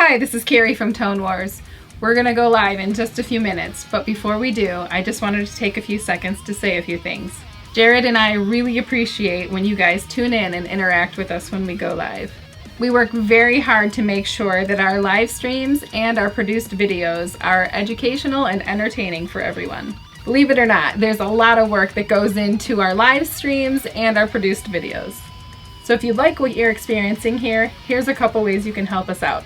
Hi, this is Carrie from Tone Wars. We're going to go live in just a few minutes, but before we do, I just wanted to take a few seconds to say a few things. Jared and I really appreciate when you guys tune in and interact with us when we go live. We work very hard to make sure that our live streams and our produced videos are educational and entertaining for everyone. Believe it or not, there's a lot of work that goes into our live streams and our produced videos. So if you like what you're experiencing here, here's a couple ways you can help us out.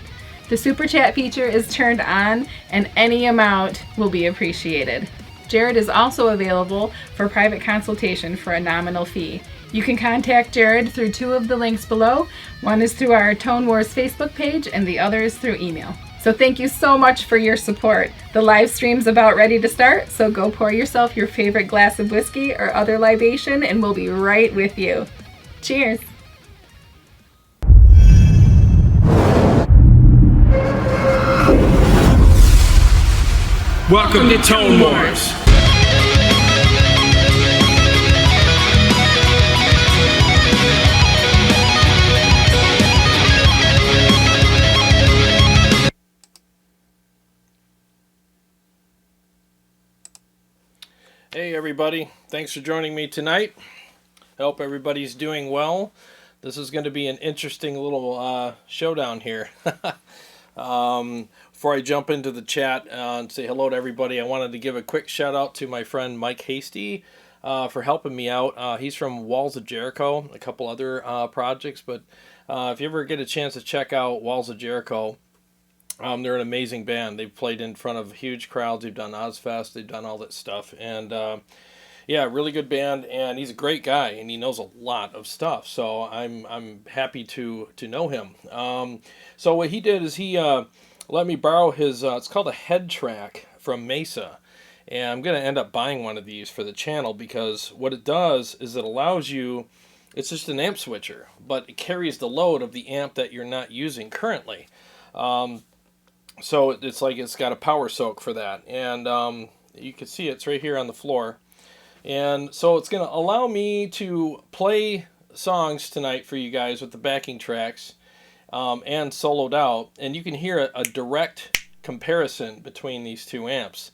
The Super Chat feature is turned on and any amount will be appreciated. Jared is also available for private consultation for a nominal fee. You can contact Jared through two of the links below. One is through our Tone Wars Facebook page and the other is through email. So thank you so much for your support. The live stream's about ready to start, so go pour yourself your favorite glass of whiskey or other libation and we'll be right with you. Cheers! Welcome to Tone Wars. Hey everybody, thanks for joining me tonight. I hope everybody's doing well. This is going to be an interesting little showdown here. Before I jump into the chat and say hello to everybody, I wanted to give a quick shout out to my friend Mike Hasty for helping me out. He's from Walls of Jericho, a couple other projects, but if you ever get a chance to check out Walls of Jericho, they're an amazing band. They've played in front of huge crowds. They've done Ozfest. They've done all that stuff. And yeah, really good band. And he's a great guy, and he knows a lot of stuff. So I'm happy to know him. So what he did is he let me borrow his, it's called a head track from Mesa. And I'm going to end up buying one of these for the channel because what it does is it allows you, it's just an amp switcher, but it carries the load of the amp that you're not using currently. So it's like it's got a power soak for that. And you can see it's right here on the floor. And so it's going to allow me to play songs tonight for you guys with the backing tracks and soloed out. And you can hear a direct comparison between these two amps.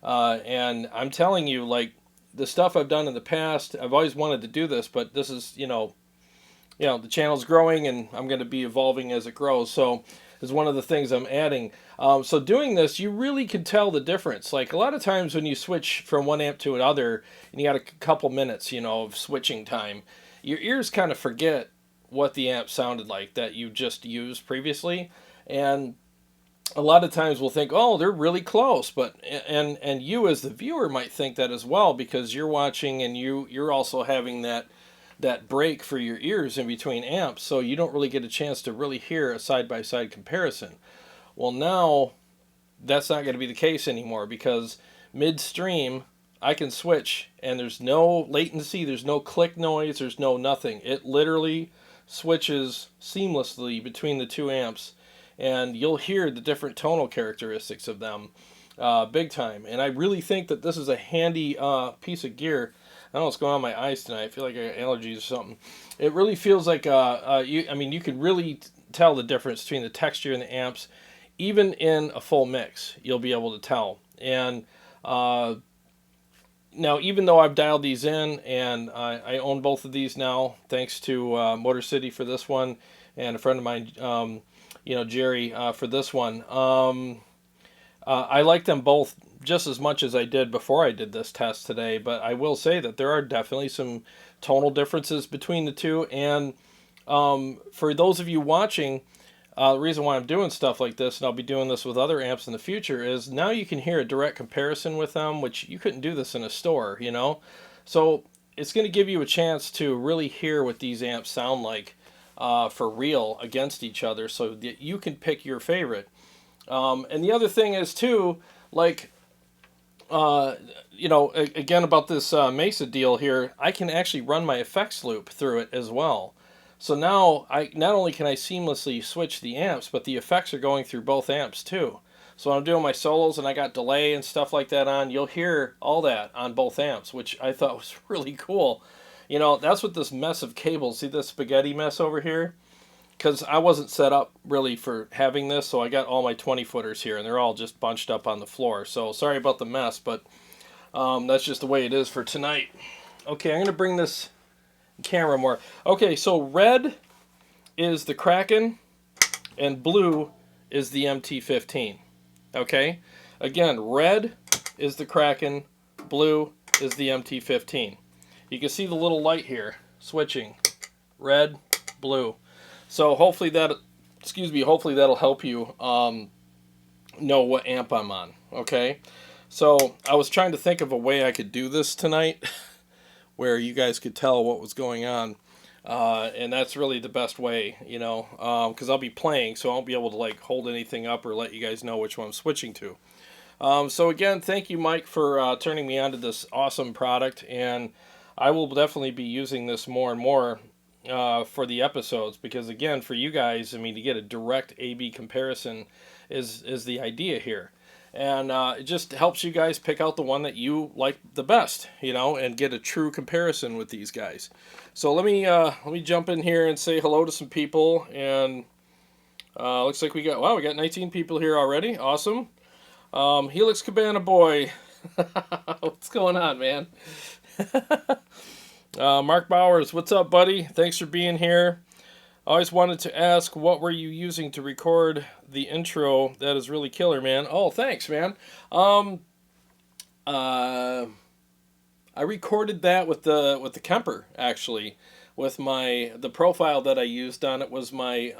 And I'm telling you, like, the stuff I've done in the past, I've always wanted to do this, but this is, you know, the channel's growing and I'm going to be evolving as it grows. So is one of the things I'm adding. So doing this, you really can tell the difference. Like a lot of times when you switch from one amp to another, and you got a couple minutes, of switching time, your ears kind of forget what the amp sounded like that you just used previously. And a lot of times we'll think, oh, they're really close. But and you as the viewer might think that as well because you're watching and you're also having that break for your ears in between amps, so you don't really get a chance to really hear a side-by-side comparison. Well, now that's not going to be the case anymore because midstream I can switch and there's no latency, there's no click noise, there's no nothing. It literally switches seamlessly between the two amps and you'll hear the different tonal characteristics of them big time. And I really think that this is a handy piece of gear. I don't know what's going on with my eyes tonight. I feel like I got allergies or something. It really feels like, you can really tell the difference between the texture and the amps. Even in a full mix, you'll be able to tell. And now, even though I've dialed these in, and I own both of these now, thanks to Motor City for this one, and a friend of mine, Jerry, for this one. I like them both just as much as I did before I did this test today, but I will say that there are definitely some tonal differences between the two, and for those of you watching, the reason why I'm doing stuff like this, and I'll be doing this with other amps in the future, is now you can hear a direct comparison with them, which you couldn't do this in a store, So it's going to give you a chance to really hear what these amps sound like for real against each other, so that you can pick your favorite. And the other thing is, too, like, again about this Mesa deal here, I can actually run my effects loop through it as well. So now, not only can I seamlessly switch the amps, but the effects are going through both amps too. So when I'm doing my solos and I got delay and stuff like that on, you'll hear all that on both amps, which I thought was really cool. That's what this mess of cables, see this spaghetti mess over here? because I wasn't set up really for having this, so I got all my 20-footers here, and they're all just bunched up on the floor. So sorry about the mess, but that's just the way it is for tonight. Okay, I'm going to bring this camera more. Okay, so red is the Kraken, and blue is the MT-15. Okay? Again, red is the Kraken, blue is the MT-15. You can see the little light here, switching. Red, blue. So hopefully hopefully that'll help you know what amp I'm on, okay? So I was trying to think of a way I could do this tonight where you guys could tell what was going on. And that's really the best way, you know, because I'll be playing, so I won't be able to like hold anything up or let you guys know which one I'm switching to. So again, thank you, Mike, for turning me on to this awesome product, and I will definitely be using this more and more for the episodes, because again, for you guys, I mean, to get a direct A/B comparison is the idea here. And it just helps you guys pick out the one that you like the best, you know, and get a true comparison with these guys. So let me jump in here and say hello to some people. And looks like we got 19 people here already. Awesome. Helix Cabana Boy, what's going on, man? Mark Bowers, what's up, buddy? Thanks for being here. I always wanted to ask, what were you using to record the intro? That is really killer, man. Oh, thanks, man. I recorded that with the Kemper, actually, with the profile that I used on it was my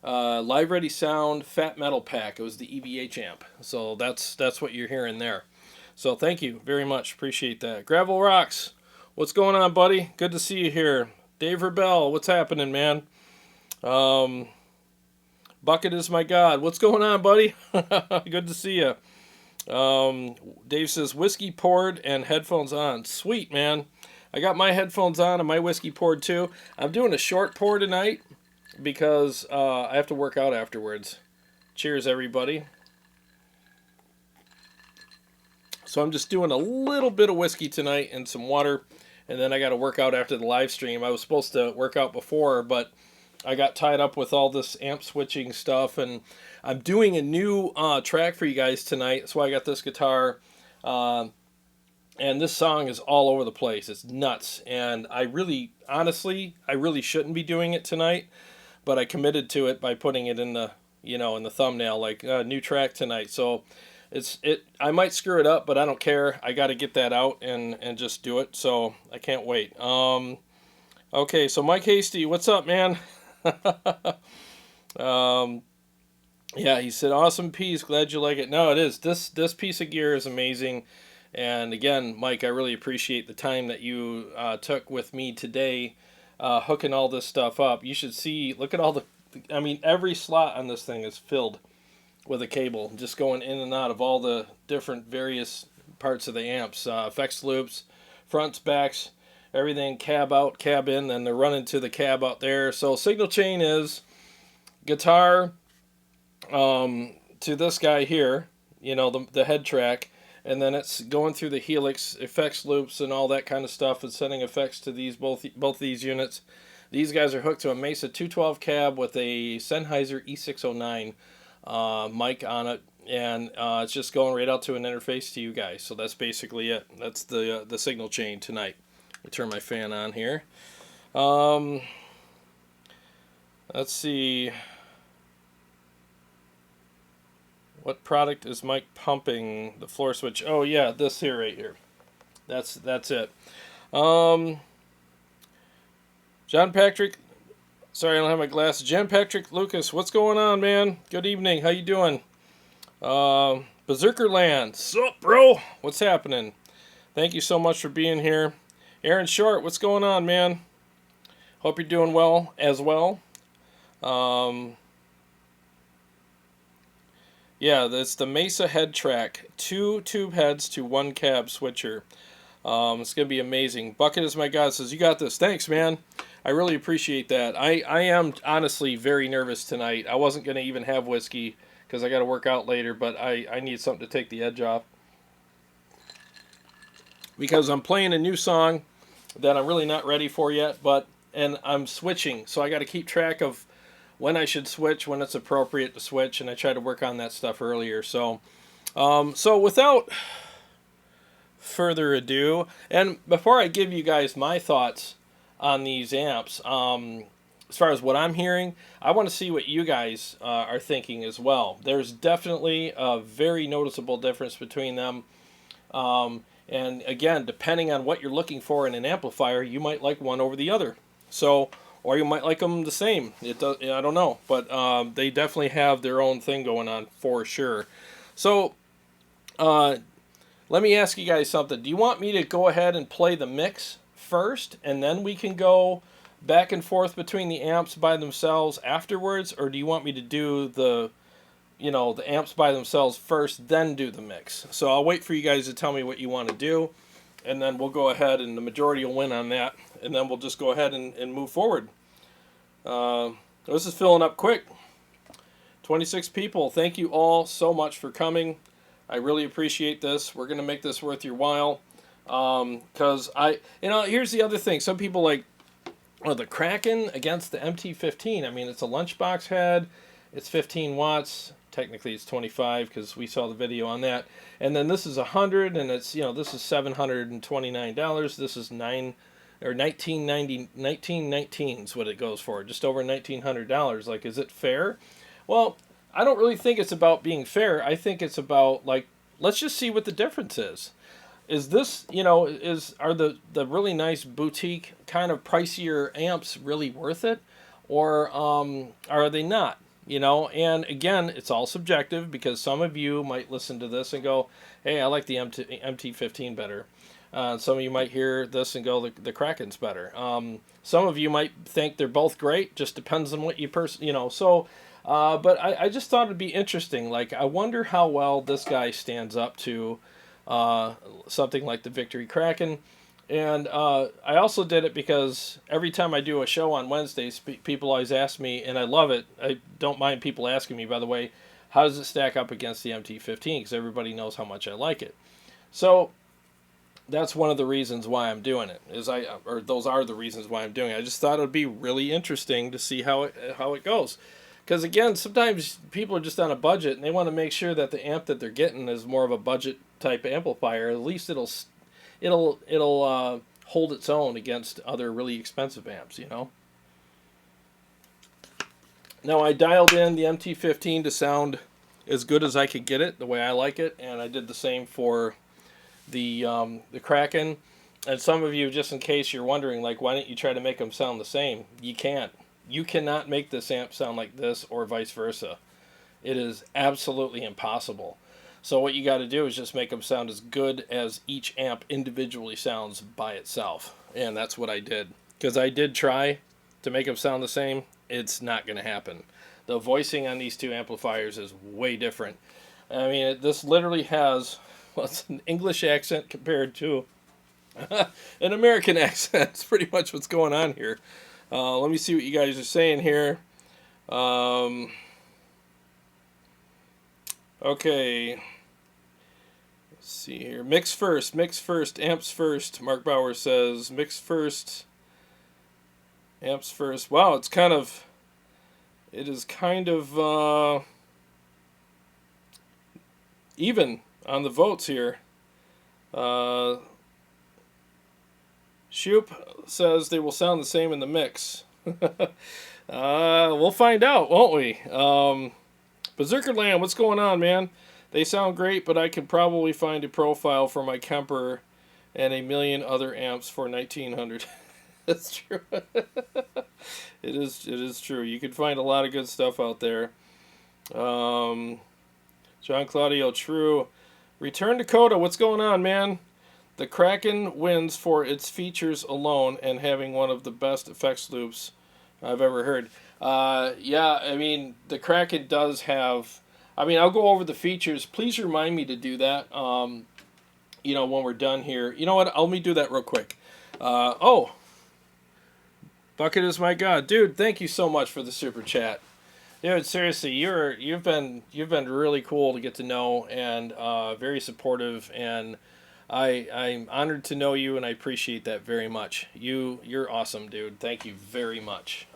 Live Ready Sound Fat Metal Pack. It was the EVH amp. So that's what you're hearing there. So thank you very much. Appreciate that. Gravel Rocks, what's going on, buddy? Good to see you here. Dave Rebell, what's happening, man? Bucket is my god. What's going on, buddy? Good to see you. Dave says, whiskey poured and headphones on. Sweet, man. I got my headphones on and my whiskey poured too. I'm doing a short pour tonight because I have to work out afterwards. Cheers, everybody. So I'm just doing a little bit of whiskey tonight and some water. And then I got to work out after the live stream. I was supposed to work out before, but I got tied up with all this amp switching stuff. And I'm doing a new track for you guys tonight. That's why I got this guitar. And this song is all over the place. It's nuts. And honestly, I really shouldn't be doing it tonight. But I committed to it by putting it in the, in the thumbnail, like new track tonight. So I might screw it up, but I don't care. I got to get that out and just do it. So I can't wait. Okay, so Mike Hasty, what's up, man? Yeah, he said, awesome piece. Glad you like it. No, it is. This piece of gear is amazing. And again, Mike, I really appreciate the time that you took with me today, hooking all this stuff up. You should see, look at all every slot on this thing is filled with a cable, just going in and out of all the different various parts of the amps, effects loops, fronts, backs, everything, cab out, cab in, then they're running to the cab out there. So signal chain is guitar to this guy here, the head track, and then it's going through the Helix effects loops and all that kind of stuff and sending effects to these both these units. These guys are hooked to a Mesa 212 cab with a Sennheiser E609 mic on it, and it's just going right out to an interface to you guys. So that's basically it. That's the signal chain tonight. Let me turn my fan on here. Let's see. What product is Mike pumping? The floor switch. Oh yeah, this here right here. That's it. John Patrick. Sorry, I don't have my glasses. Jan Patrick Lucas, what's going on, man? Good evening. How you doing? Berserkerland. Sup, bro? What's happening? Thank you so much for being here. Aaron Short, what's going on, man? Hope you're doing well as well. Yeah, that's the Mesa head track. 2 tube heads to 1 cab switcher. It's going to be amazing. Bucket is my god. Says, you got this. Thanks, man. I really appreciate that. I am honestly very nervous tonight. I wasn't going to even have whiskey because I got to work out later, but I need something to take the edge off. Because I'm playing a new song that I'm really not ready for yet, but and I'm switching, so I got to keep track of when I should switch, when it's appropriate to switch, and I try to work on that stuff earlier. So, so without further ado, and before I give you guys my thoughts on these amps, as far as what I'm hearing, I want to see what you guys are thinking as well. There's definitely a very noticeable difference between them. And again, depending on what you're looking for in an amplifier, you might like one over the other. So, or you might like them the same. It does. I don't know, but they definitely have their own thing going on for sure. So, let me ask you guys something. Do you want me to go ahead and play the mix first, and then we can go back and forth between the amps by themselves afterwards, or do you want me to do the amps by themselves first, then do the mix? So I'll wait for you guys to tell me what you want to do, and then we'll go ahead, and the majority will win on that, and then we'll just go ahead and move forward. This is filling up quick. 26 people. Thank you all so much for coming. I really appreciate this. We're going to make this worth your while. Because here's the other thing. Some people like, the Kraken against the MT15. I mean, it's a lunchbox head. It's 15 watts. Technically, it's 25 because we saw the video on that. And then this is 100, and it's, this is $729. This is $1919 is what it goes for. Just over $1,900. Like, is it fair? Well, I don't really think it's about being fair. I think it's about, like, let's just see what the difference is. Is this, are the really nice boutique kind of pricier amps really worth it? Or are they not? And again, it's all subjective, because some of you might listen to this and go, hey, I like the MT15 better. Some of you might hear this and go, the Kraken's better. Some of you might think they're both great. Just depends on what you so... but I just thought it'd be interesting. Like, I wonder how well this guy stands up to something like the Victory Kraken. And I also did it because every time I do a show on Wednesdays, people always ask me, and I love it. I don't mind people asking me, by the way, how does it stack up against the MT15? Because everybody knows how much I like it. So that's one of the reasons why I'm doing it. Those are the reasons why I'm doing it. I just thought it would be really interesting to see how it goes. Because again, sometimes people are just on a budget and they want to make sure that the amp that they're getting is more of a budget type amplifier. At least it'll hold its own against other really expensive amps, Now, I dialed in the MT15 to sound as good as I could get it, the way I like it, and I did the same for the Kraken. And some of you, just in case you're wondering, like, why don't you try to make them sound the same? You can't. You cannot make this amp sound like this or vice versa. It is absolutely impossible. So what you got to do is just make them sound as good as each amp individually sounds by itself. And that's what I did. Because I did try to make them sound the same. It's not going to happen. The voicing on these two amplifiers is way different. I mean, this literally has, it's an English accent compared to an American accent. It's pretty much what's going on here. Let me see what you guys are saying here. Okay. Let's see here. Mix first, amps first. Mark Bauer says mix first, amps first. Wow, it is kind of even on the votes here. Shoop says they will sound the same in the mix. We'll find out, won't we? Berserkerland, what's going on, man? They sound great, but I could probably find a profile for my Kemper and a million other amps for $1,900. That's true. It is true. You can find a lot of good stuff out there. John Claudio, true. Return Dakota, what's going on, man? The Kraken wins for its features alone and having one of the best effects loops I've ever heard. Yeah, I mean, the Kraken does have... I mean, I'll go over the features. Please remind me to do that, when we're done here. You know what? Let me do that real quick. Bucket is my god. Dude, thank you so much for the super chat. Dude, seriously, you've been really cool to get to know and very supportive, and I'm honored to know you, and I appreciate that very much. You're awesome, dude. Thank you very much.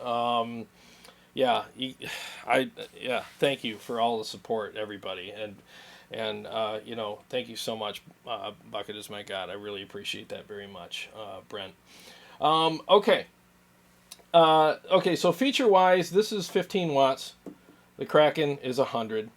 Yeah, yeah. Thank you for all the support, everybody, and you know, thank you so much. Bucket is my god. I really appreciate that very much, Brent. Okay. Okay. So feature wise, this is 15 watts. The Kraken is 100.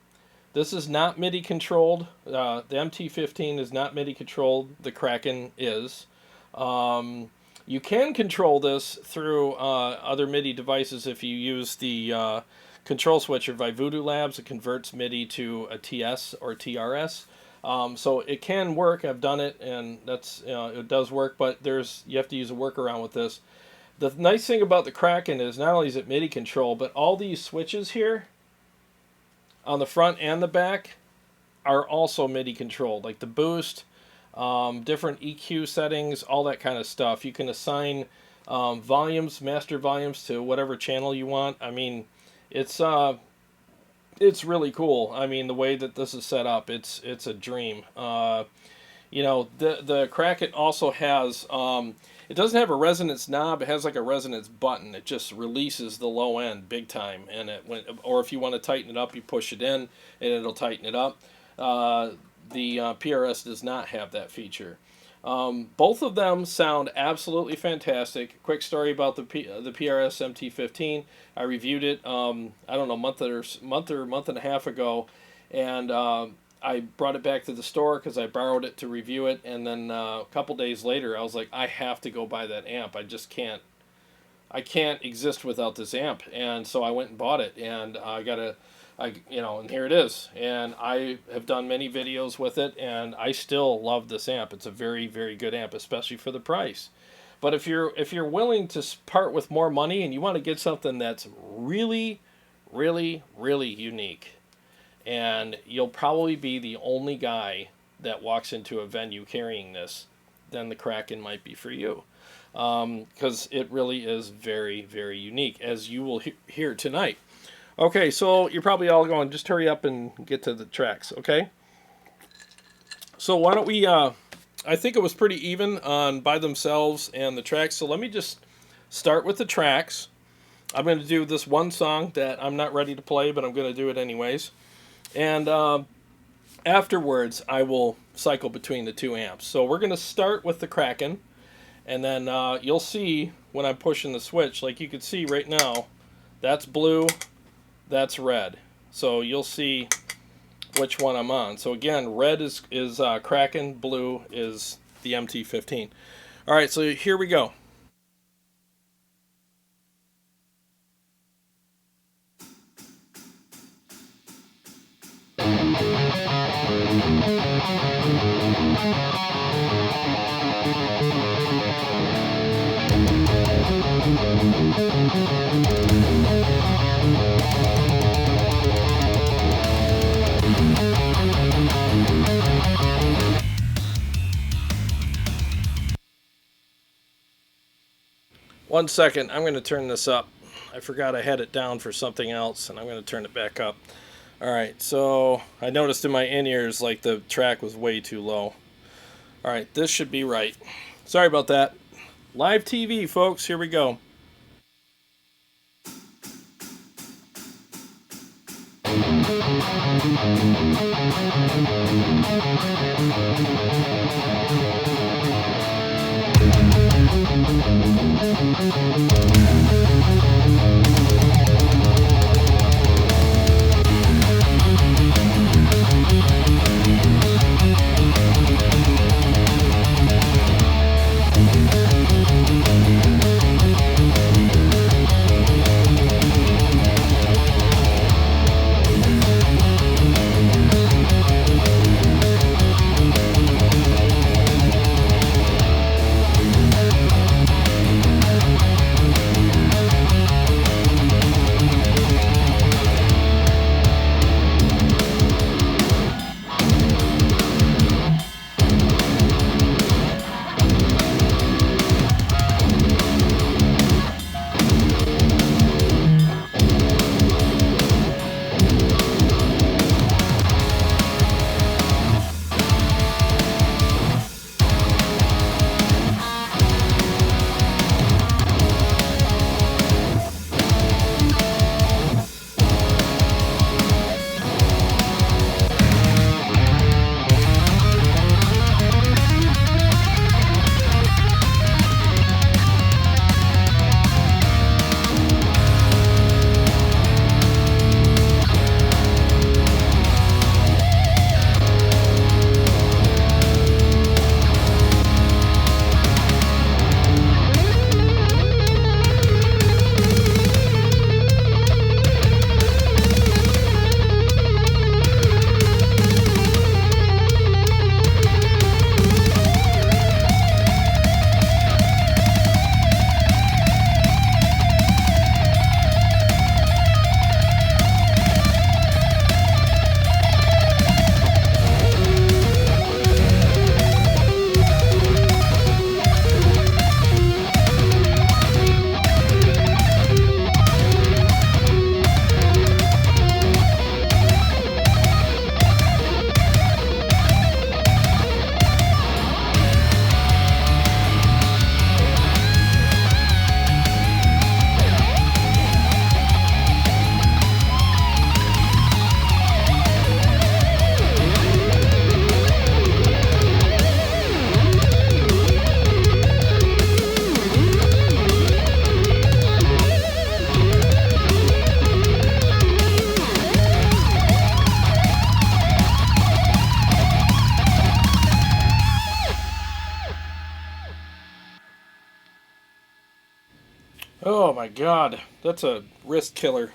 This is not MIDI controlled. The MT15 is not MIDI controlled. The Kraken is. You can control this through other MIDI devices if you use the control switcher by Voodoo Labs. It converts MIDI to a TS or TRS. So it can work. I've done it, and that's it does work. But you have to use a workaround with this. The nice thing about the Kraken is not only is it MIDI control, but all these switches here on the front and the back are also MIDI controlled, like the boost, different EQ settings, all that kind of stuff. You can assign volumes, master volumes to whatever channel you want. I mean, it's really cool. I mean, the way that this is set up, it's a dream. You know, the Kraken also has, it doesn't have a resonance knob. It has like a resonance button. It just releases the low end big time. And or if you want to tighten it up, you push it in and it'll tighten it up. The PRS does not have that feature. Both of them sound absolutely fantastic. Quick story about the PRS MT15. I reviewed it, I don't know, month and a half ago, and I brought it back to the store because I borrowed it to review it, and then a couple days later, I was like, I have to go buy that amp. I just can't. I can't exist without this amp, and so I went and bought it, and and here it is. And I have done many videos with it, and I still love this amp. It's a very, very good amp, especially for the price. But if you're willing to part with more money and you want to get something that's really, really, really unique, and you'll probably be the only guy that walks into a venue carrying this, then the Kraken might be for you. Because it really is very, very unique, as you will hear tonight. Okay, so you're probably all going, just hurry up and get to the tracks, okay? So why don't we, I think it was pretty even on by themselves and the tracks, so let me just start with the tracks. I'm going to do this one song that I'm not ready to play, but I'm going to do it anyways. And afterwards, I will cycle between the two amps. So we're going to start with the Kraken, and then you'll see when I'm pushing the switch, like you can see right now, that's blue, that's red. So you'll see which one I'm on. So again, red is Kraken, blue is the MT15. All right, so here we go. One second, I'm going to turn this up. I forgot I had it down for something else, and I'm going to turn it back up. Alright, so I noticed in my in-ears like the track was way too low. Alright, this should be right. Sorry about that. Live TV, folks, here we go. my God, that's a wrist killer.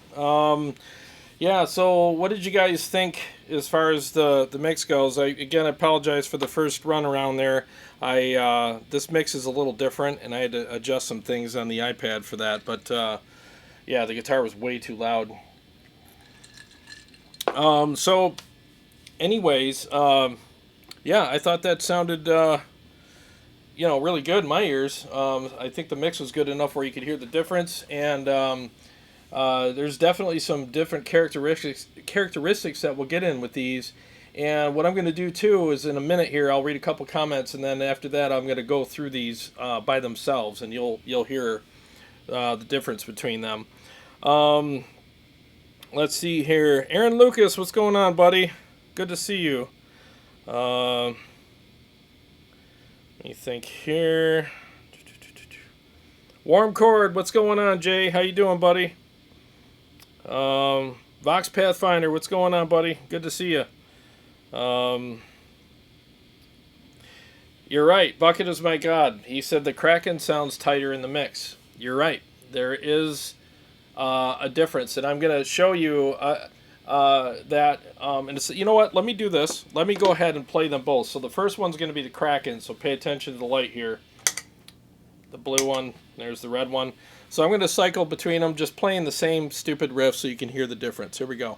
Yeah, so what did you guys think as far as the mix goes? I apologize for the first run around there. This mix is a little different, and I had to adjust some things on the iPad for that. But yeah, the guitar was way too loud. So, anyways, yeah, I thought that sounded really good in my ears. I think the mix was good enough where you could hear the difference, and there's definitely some different characteristics that we'll get in with these. And what I'm going to do too is in a minute here I'll read a couple comments, and then after that I'm going to go through these by themselves, and you'll hear the difference between them. Let's see here. Aaron Lucas, what's going on, buddy? Good to see you. Let me think here. Warm Chord, what's going on, Jay? How you doing, buddy? Vox Pathfinder, what's going on, buddy? Good to see you. You're right. Bucket is my god. He said the Kraken sounds tighter in the mix. You're right. There is a difference, and I'm going to show you that. And it's, you know what? Let me do this. Let me go ahead and play them both. So the first one's going to be the Kraken, so pay attention to the light here. The blue one, there's the red one. So I'm going to cycle between them, just playing the same stupid riff so you can hear the difference. Here we go.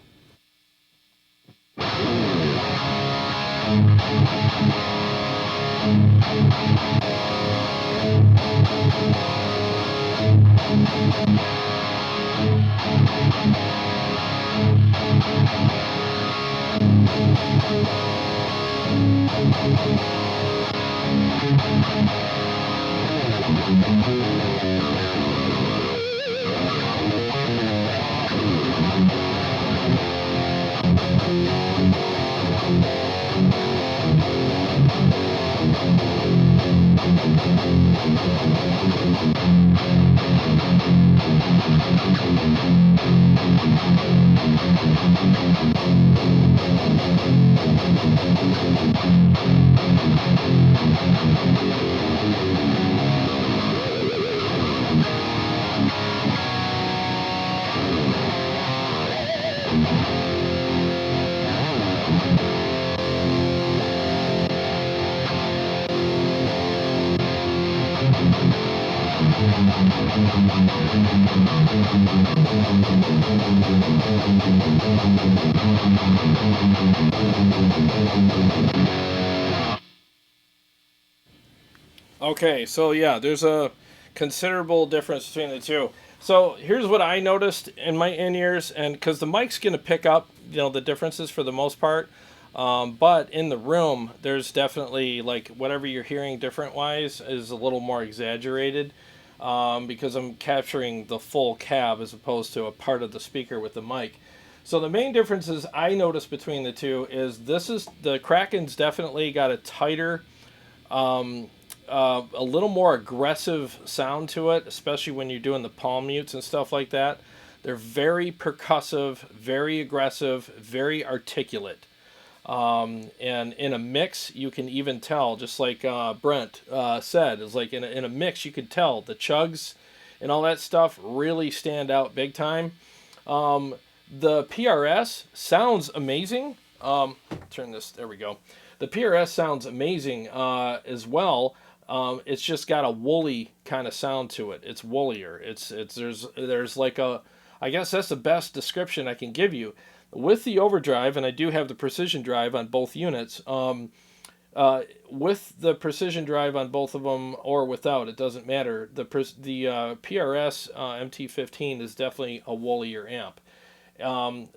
Okay, so yeah, there's a considerable difference between the two. So here's what I noticed in my in-ears, and because the mic's going to pick up, the differences for the most part, but in the room, there's definitely, like, whatever you're hearing different-wise is a little more exaggerated, because I'm capturing the full cab as opposed to a part of the speaker with the mic. So the main differences I noticed between the two is the Kraken's definitely got a tighter, a little more aggressive sound to it, especially when you're doing the palm mutes and stuff like that. They're very percussive, very aggressive, very articulate. And in a mix, you can even tell, just like Brent said, is like in a mix, you could tell the chugs and all that stuff really stand out big time. The PRS sounds amazing. Turn this, there we go. The PRS sounds amazing as well. It's just got a woolly kind of sound to it. It's woollier. There's like I guess that's the best description I can give you. With the overdrive, and I do have the precision drive on both units, with the precision drive on both of them or without, it doesn't matter. The PRS MT15 is definitely a woollier amp.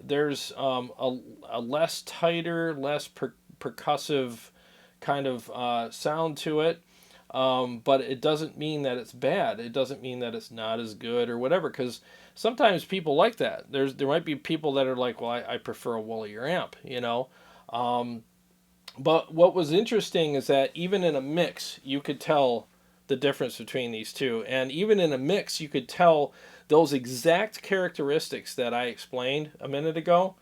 There's a less tighter, less percussive kind of sound to it. But it doesn't mean that it's bad. It doesn't mean that it's not as good or whatever, because sometimes people like that. There might be people that are like, well, I prefer a woollier amp, But what was interesting is that even in a mix, you could tell the difference between these two. And even in a mix, you could tell those exact characteristics that I explained a minute ago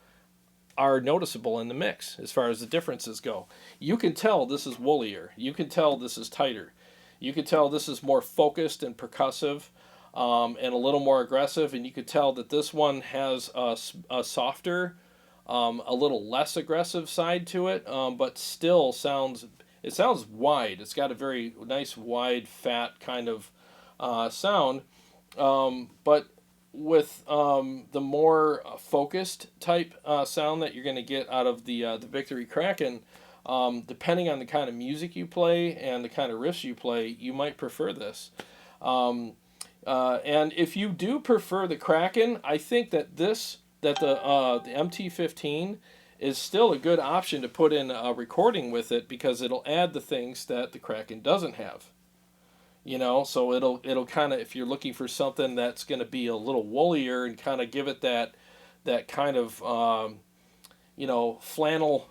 are noticeable in the mix as far as the differences go. You can tell this is woollier. You can tell this is tighter. You can tell this is more focused and percussive. and a little more aggressive. And you could tell that this one has a softer, a little less aggressive side to it, but still sounds, it sounds wide. It's got a very nice wide, fat kind of sound. But with the more focused type sound that you're going to get out of the Victory Kraken, depending on the kind of music you play and the kind of riffs you play, you might prefer this. And if you do prefer the Kraken, I think that the MT-15 is still a good option to put in a recording with it, because it'll add the things that the Kraken doesn't have. You know, so it'll kind of, if you're looking for something that's going to be a little woollier and kind of give it that kind of flannel,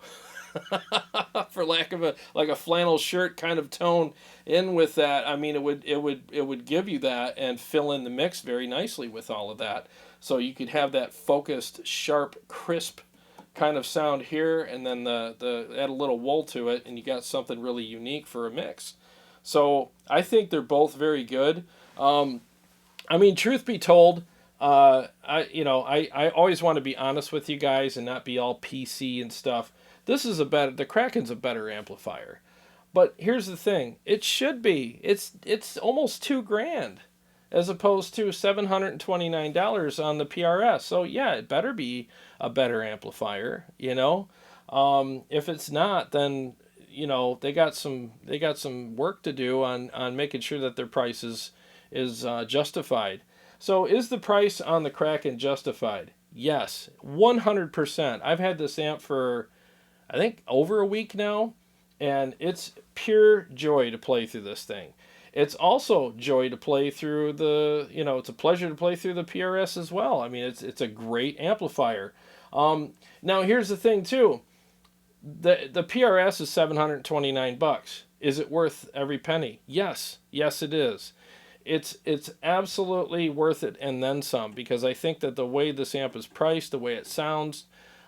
for lack of a flannel shirt kind of tone in with that. I mean, it would give you that and fill in the mix very nicely with all of that. So you could have that focused, sharp, crisp kind of sound here, and then the add a little wool to it, and you got something really unique for a mix. So I think they're both very good. I mean, truth be told, I always want to be honest with you guys and not be all PC and stuff. The Kraken's a better amplifier. But here's the thing, it should be. It's almost $2,000 as opposed to $729 on the PRS. So yeah, it better be a better amplifier, you know. If it's not, then they got some work to do on making sure that their price is justified. So is the price on the Kraken justified? Yes, 100%. I've had this amp for, I think, over a week now, and it's pure joy to play through this thing. It's also joy to play through it's a pleasure to play through the PRS as well. I mean, it's a great amplifier. Now here's the thing too. The PRS is $729. Is it worth every penny? Yes it is. It's absolutely worth it and then some, because I think that the way this amp is priced, the way it sounds,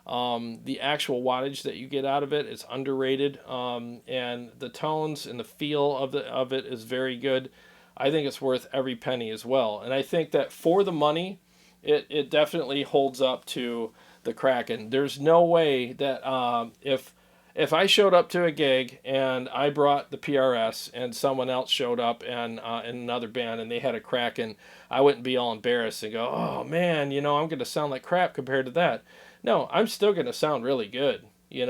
the actual wattage that you get out of it is underrated, and the tones and the feel of it is very good. I think it's worth every penny as well, and I think that for the money, it definitely holds up to the Kraken. There's no way that if I showed up to a gig and I brought the PRS and someone else showed up and in another band and they had a Kraken, I wouldn't be all embarrassed and go, oh man, I'm going to sound like crap compared to that. No, I'm still going to sound really good, with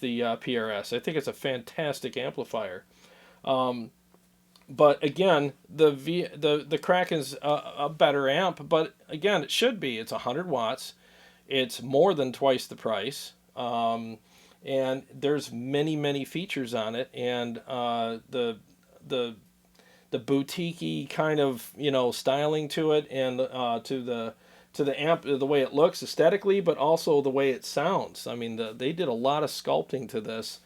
the PRS. I think it's a fantastic amplifier. But again, the Kraken's a better amp, but again, it should be. It's 100 watts. It's more than twice the price. And there's many features on it, and the boutique-y kind of styling to it, and to the amp, the way it looks aesthetically, but also the way it sounds. I mean, they did a lot of sculpting to this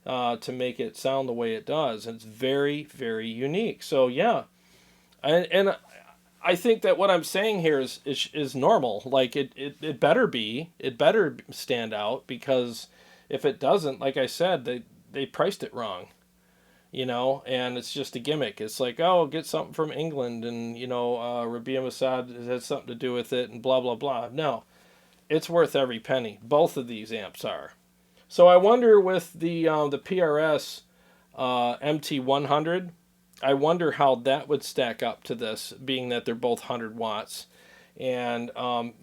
to make it sound the way it does, and it's very unique. So yeah, and I think that what I'm saying here is normal. Like it better be, it better stand out, because if it doesn't, like I said, they priced it wrong, and it's just a gimmick. It's like, oh, get something from England, and Rabia Mossad has something to do with it, and blah blah blah. No, it's worth every penny. Both of these amps are. So I wonder with the PRS MT100, I wonder how that would stack up to this, being that they're both 100 watts. And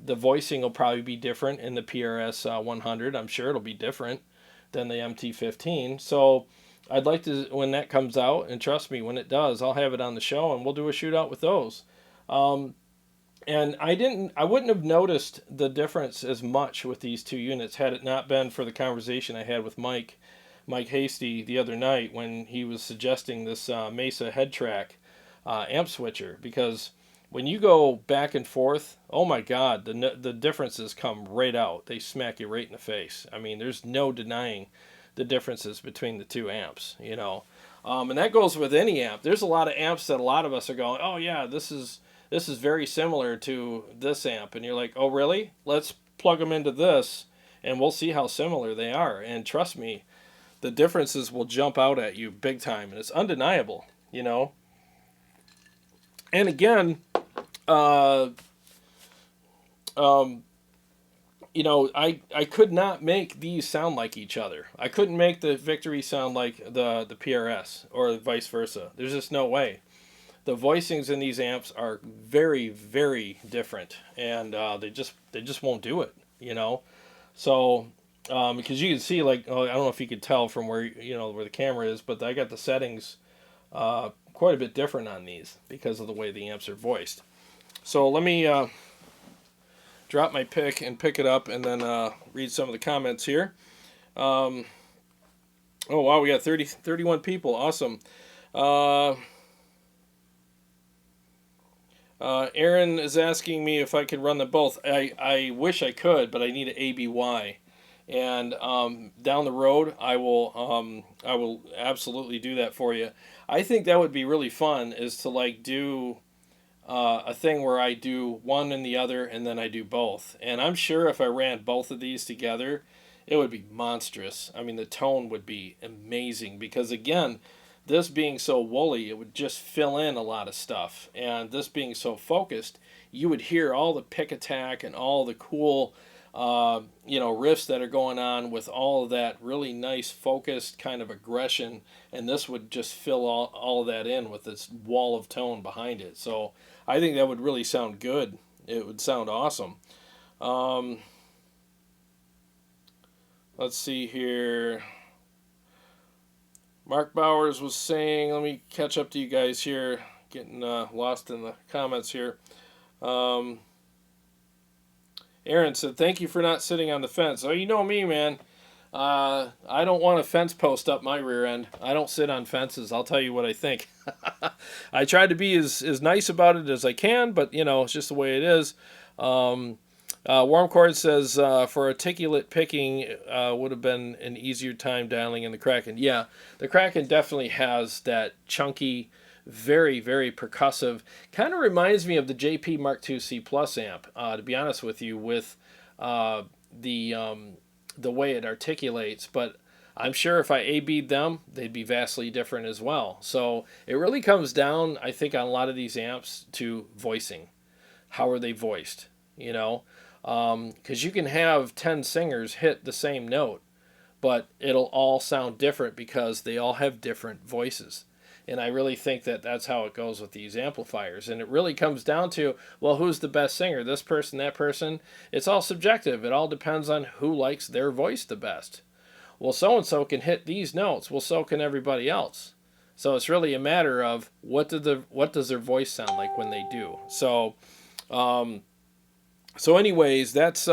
the voicing will probably be different in the PRS 100. I'm sure it'll be different than the MT-15. So I'd like to, when that comes out, and trust me, when it does, I'll have it on the show, and we'll do a shootout with those. And I wouldn't have noticed the difference as much with these two units had it not been for the conversation I had with Mike Hasty the other night when he was suggesting this Mesa head track amp switcher, because when you go back and forth, oh my God, the differences come right out. They smack you right in the face. I mean, there's no denying the differences between the two amps, and that goes with any amp. There's a lot of amps that a lot of us are going, oh yeah, this is very similar to this amp, and you're like, oh really? Let's plug them into this, and we'll see how similar they are. And trust me, the differences will jump out at you big time, and it's undeniable, And again, uh, um, you know, I could not make these sound like each other. I couldn't make the Victory sound like the PRS or vice versa. There's just no way. The voicings in these amps are very, very different, and they just won't do it. You know, so because you can see, like, oh, I don't know if you could tell from where, where the camera is, but I got the settings quite a bit different on these because of the way the amps are voiced. So let me drop my pick and pick it up, and then read some of the comments here. Um, oh wow, we got 31 people. Awesome. Uh, Aaron is asking me if I could run them both. I wish I could, but I need an ABY. And down the road, I will absolutely do that for you. I think that would be really fun, is to like do a thing where I do one and the other, and then I do both. And I'm sure if I ran both of these together, it would be monstrous. I mean, the tone would be amazing because, again, this being so woolly, it would just fill in a lot of stuff. And this being so focused, you would hear all the pick attack and all the cool, riffs that are going on with all of that really nice focused kind of aggression. And this would just fill all of that in with this wall of tone behind it. So I think that would really sound good. It would sound awesome. Um, let's see here. Mark Bowers was saying, let me catch up to you guys here, getting lost in the comments here. Aaron said, thank you for not sitting on the fence. Oh, you know me, man. I don't want a fence post up my rear end. I don't sit on fences. I'll tell you what I think. I try to be as nice about it as I can, but, it's just the way it is. Warmcord says, for articulate picking, would have been an easier time dialing in the Kraken. Yeah, the Kraken definitely has that chunky, very, very percussive. Kind of reminds me of the JP Mark II C Plus amp, to be honest with you, with the way it articulates. But I'm sure if I A-B'd them, they'd be vastly different as well. So it really comes down, I think, on a lot of these amps to voicing. How are they voiced? Because you can have 10 singers hit the same note, but it'll all sound different because they all have different voices. And I really think that that's how it goes with these amplifiers. And it really comes down to, well, who's the best singer? This person, that person? It's all subjective. It all depends on who likes their voice the best. Well, so-and-so can hit these notes. Well, so can everybody else. So it's really a matter of what does their voice sound like when they do. So anyways, that's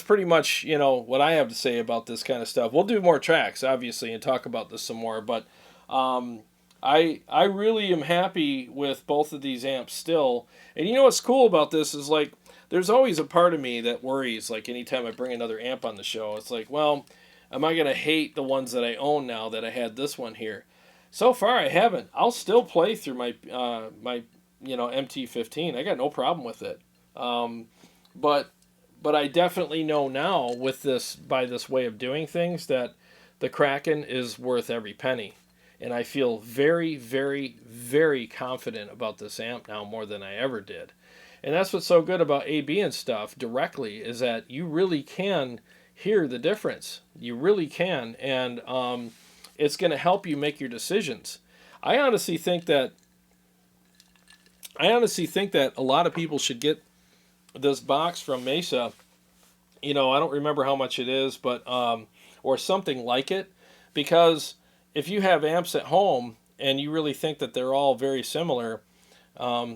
pretty much, what I have to say about this kind of stuff. We'll do more tracks, obviously, and talk about this some more, but I really am happy with both of these amps still. And what's cool about this is, like, there's always a part of me that worries, like, anytime I bring another amp on the show, it's like, well, am I going to hate the ones that I own now that I had this one here? So far, I haven't. I'll still play through my MT-15. I got no problem with it. But I definitely know now with by this way of doing things that the Kraken is worth every penny. And I feel very, very, very confident about this amp now more than I ever did. And that's what's so good about AB and stuff directly, is that you really can hear the difference. You really can. And it's going to help you make your decisions. I honestly think that a lot of people should get this box from Mesa. I don't remember how much it is, but or something like it, because if you have amps at home and you really think that they're all very similar,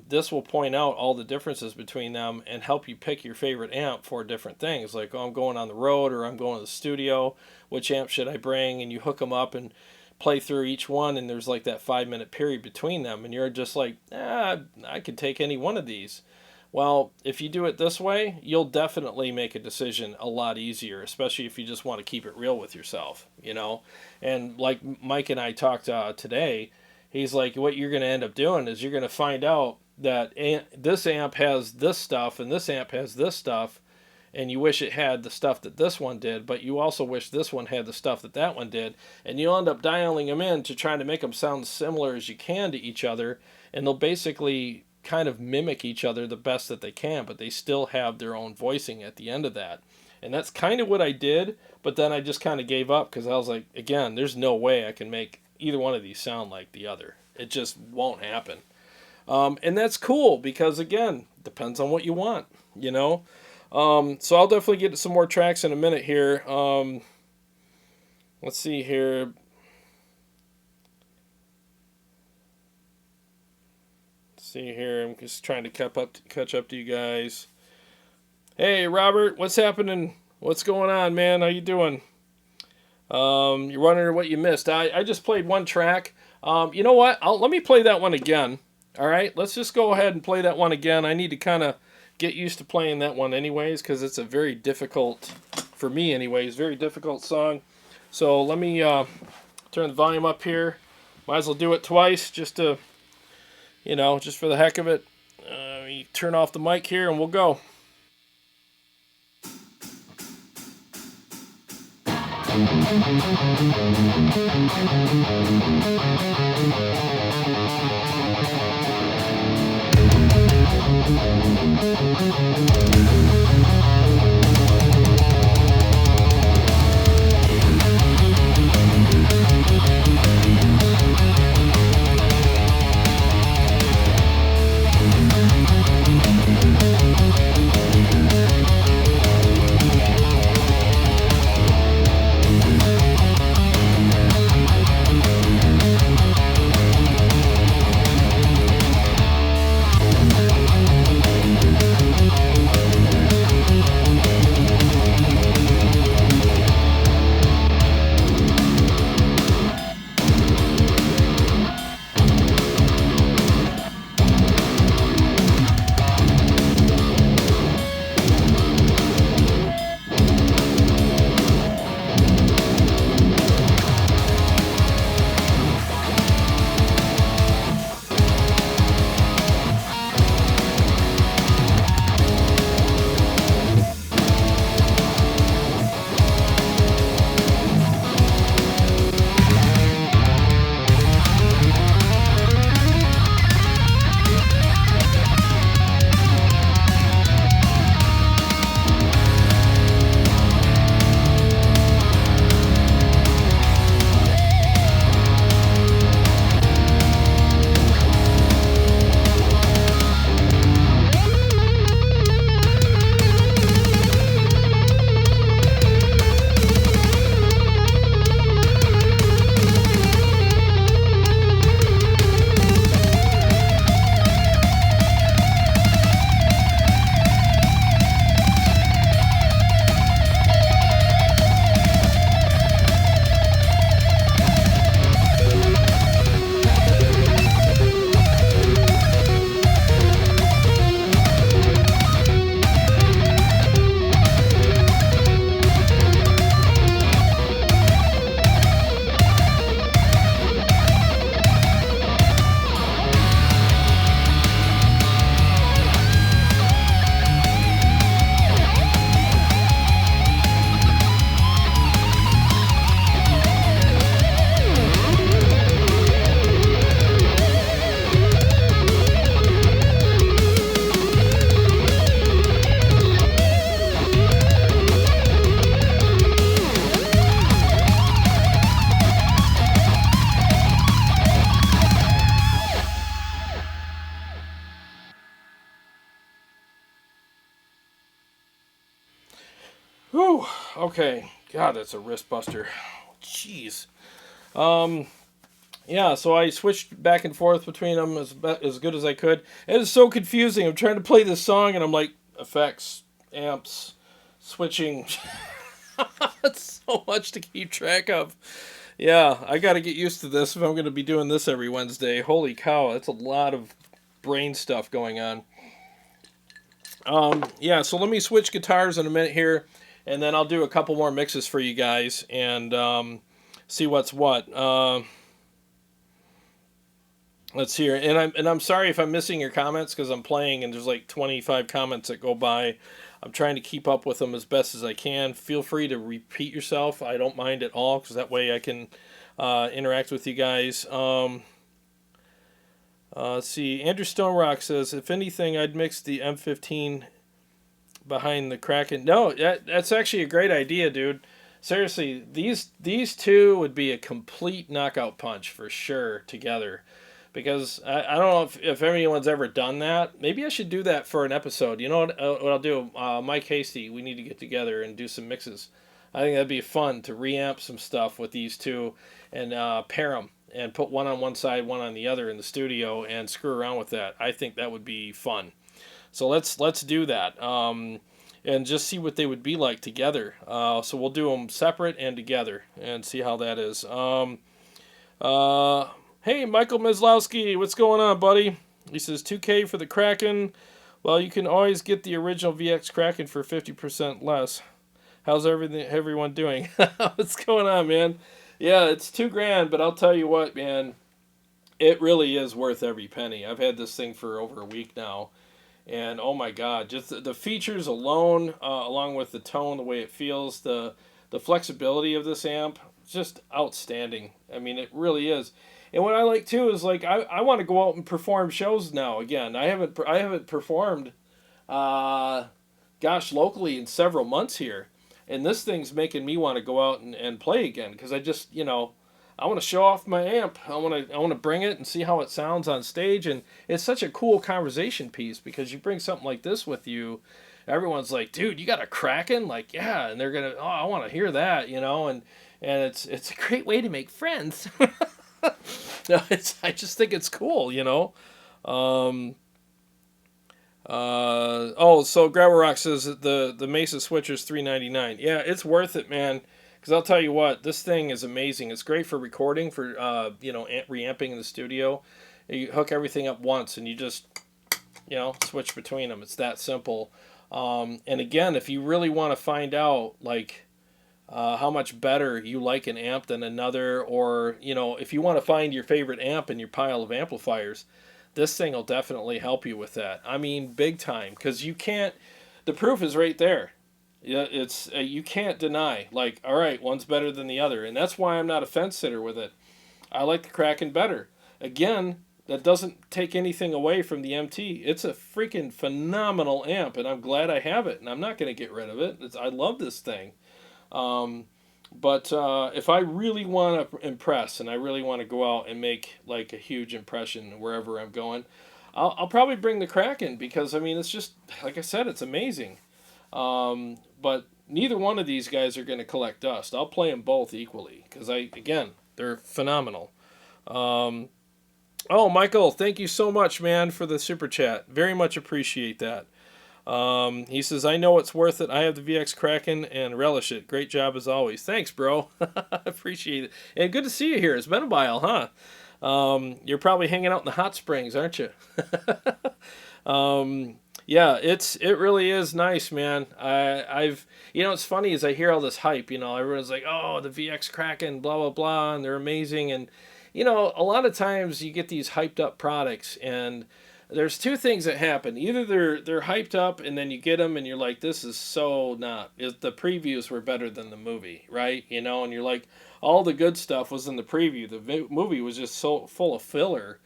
this will point out all the differences between them and help you pick your favorite amp for different things. Like, oh, I'm going on the road, or I'm going to the studio. Which amp should I bring? And you hook them up and play through each one, and there's like that 5-minute period between them, and you're just like, I could take any one of these. Well, if you do it this way, you'll definitely make a decision a lot easier, especially if you just want to keep it real with yourself, And like Mike and I talked today, he's like, what you're going to end up doing is you're going to find out that this amp has this stuff and this amp has this stuff, and you wish it had the stuff that this one did, but you also wish this one had the stuff that that one did, and you'll end up dialing them in to try to make them sound similar as you can to each other, and they'll basically kind of mimic each other the best that they can, but they still have their own voicing at the end of that. And that's kind of what I did, but then I just kind of gave up because I was like, again, there's no way I can make either one of these sound like the other. It just won't happen. And that's cool because, again, depends on what you want, you know. So I'll definitely get to some more tracks in a minute here. Let's see here. I'm just trying to catch up to you guys. Hey, Robert, what's happening? What's going on, man? How you doing? You're wondering what you missed. I just played one track. You know what? Let me play that one again. All right, let's just go ahead and play that one again. I need to kind of get used to playing that one anyways because it's a very difficult, for me anyways, very difficult song. So let me turn the volume up here. Might as well do it twice just to, you know, just for the heck of it. Let me turn off the mic here and we'll go. Whew. Okay. God, that's a wrist buster. Jeez. Yeah, so I switched back and forth between them as good as I could. It is so confusing. I'm trying to play this song and I'm like, effects, amps, switching. It's so much to keep track of. Yeah, I got to get used to this if I'm going to be doing this every Wednesday. Holy cow, that's a lot of brain stuff going on. Yeah, so let me switch guitars in a minute here, and then I'll do a couple more mixes for you guys and see what's what. Let's hear. And I'm sorry if I'm missing your comments because I'm playing and there's like 25 comments that go by. I'm trying to keep up with them as best as I can. Feel free to repeat yourself. I don't mind at all because that way I can interact with you guys. Let's see. Andrew Stonerock says, if anything, I'd mix the M15 behind the Kraken. No, that's actually a great idea, dude. Seriously, these two would be a complete knockout punch for sure together. Because I don't know if anyone's ever done that. Maybe I should do that for an episode. You know what I'll do? Mike Hasty, we need to get together and do some mixes. I think that'd be fun to reamp some stuff with these two and pair them and put one on one side, one on the other in the studio and screw around with that. I think that would be fun. So let's do that. And just see what they would be like together. So we'll do them separate and together and see how that is. Hey, Michael Meslowski, what's going on, buddy? He says 2K for the Kraken. Well, you can always get the original VX Kraken for 50% less. How's everyone doing? What's going on, man? Yeah, it's $2,000, but I'll tell you what, man, it really is worth every penny. I've had this thing for over a week now, and oh my God, just the features alone, along with the tone, the way it feels, the flexibility of this amp, just outstanding. I mean, it really is. And what I like too is like I want to go out and perform shows now again. I haven't performed, locally in several months here, and this thing's making me want to go out and play again because I just I want to show off my amp. I want to bring it and see how it sounds on stage, and it's such a cool conversation piece because you bring something like this with you. Everyone's like, dude, you got a Kraken? Like, yeah, and they're gonna, oh, I want to hear that, and it's a great way to make friends. No, I just think it's cool, So Gravel Rock says that the Mesa switcher's $399. Yeah, it's worth it, man. Because I'll tell you what, this thing is amazing. It's great for recording, for reamping in the studio. You hook everything up once, and you just switch between them. It's that simple. And again, if you really want to find out like how much better you like an amp than another, or if you want to find your favorite amp in your pile of amplifiers, this thing will definitely help you with that. I mean, big time, because you can't. The proof is right there. Yeah, it's you can't deny. Like, all right, one's better than the other, and that's why I'm not a fence sitter with it. I like the Kraken better. Again, that doesn't take anything away from the MT. It's a freaking phenomenal amp, and I'm glad I have it, and I'm not going to get rid of it. I love this thing. But if I really want to impress and I really want to go out and make like a huge impression wherever I'm going, I'll probably bring the Kraken because I mean it's just like I said, it's amazing. But neither one of these guys are going to collect dust. I'll play them both equally because they're phenomenal. Oh, Michael, thank you so much, man, for the super chat. Very much appreciate that. He says, I know it's worth it. I have the VX Kraken and relish it. Great job as always. Thanks, bro. Appreciate it. And good to see you here. It's been a while, huh? You're probably hanging out in the hot springs, aren't you? Yeah, it really is nice, man. I've it's funny as I hear all this hype, everyone's like, oh, the VX Kraken, blah, blah, blah, and they're amazing. And, a lot of times you get these hyped up products and there's two things that happen. Either they're hyped up and then you get them and you're like, this is so not. The previews were better than the movie, right? And you're like, all the good stuff was in the preview. The movie was just so full of filler.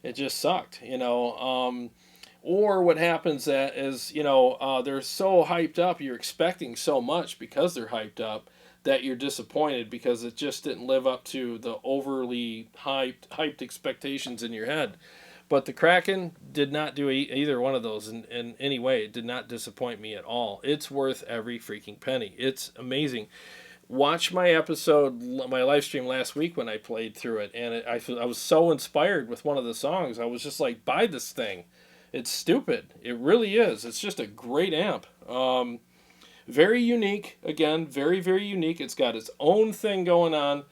It just sucked, Or what happens is, they're so hyped up, you're expecting so much because they're hyped up that you're disappointed because it just didn't live up to the overly hyped expectations in your head. But the Kraken did not do either one of those in any way. It did not disappoint me at all. It's worth every freaking penny. It's amazing. Watch my episode, my live stream last week when I played through it, and I was so inspired with one of the songs. I was just like, buy this thing. It's stupid. It really is. It's just a great amp. Very unique. Again, very, very unique. It's got its own thing going on.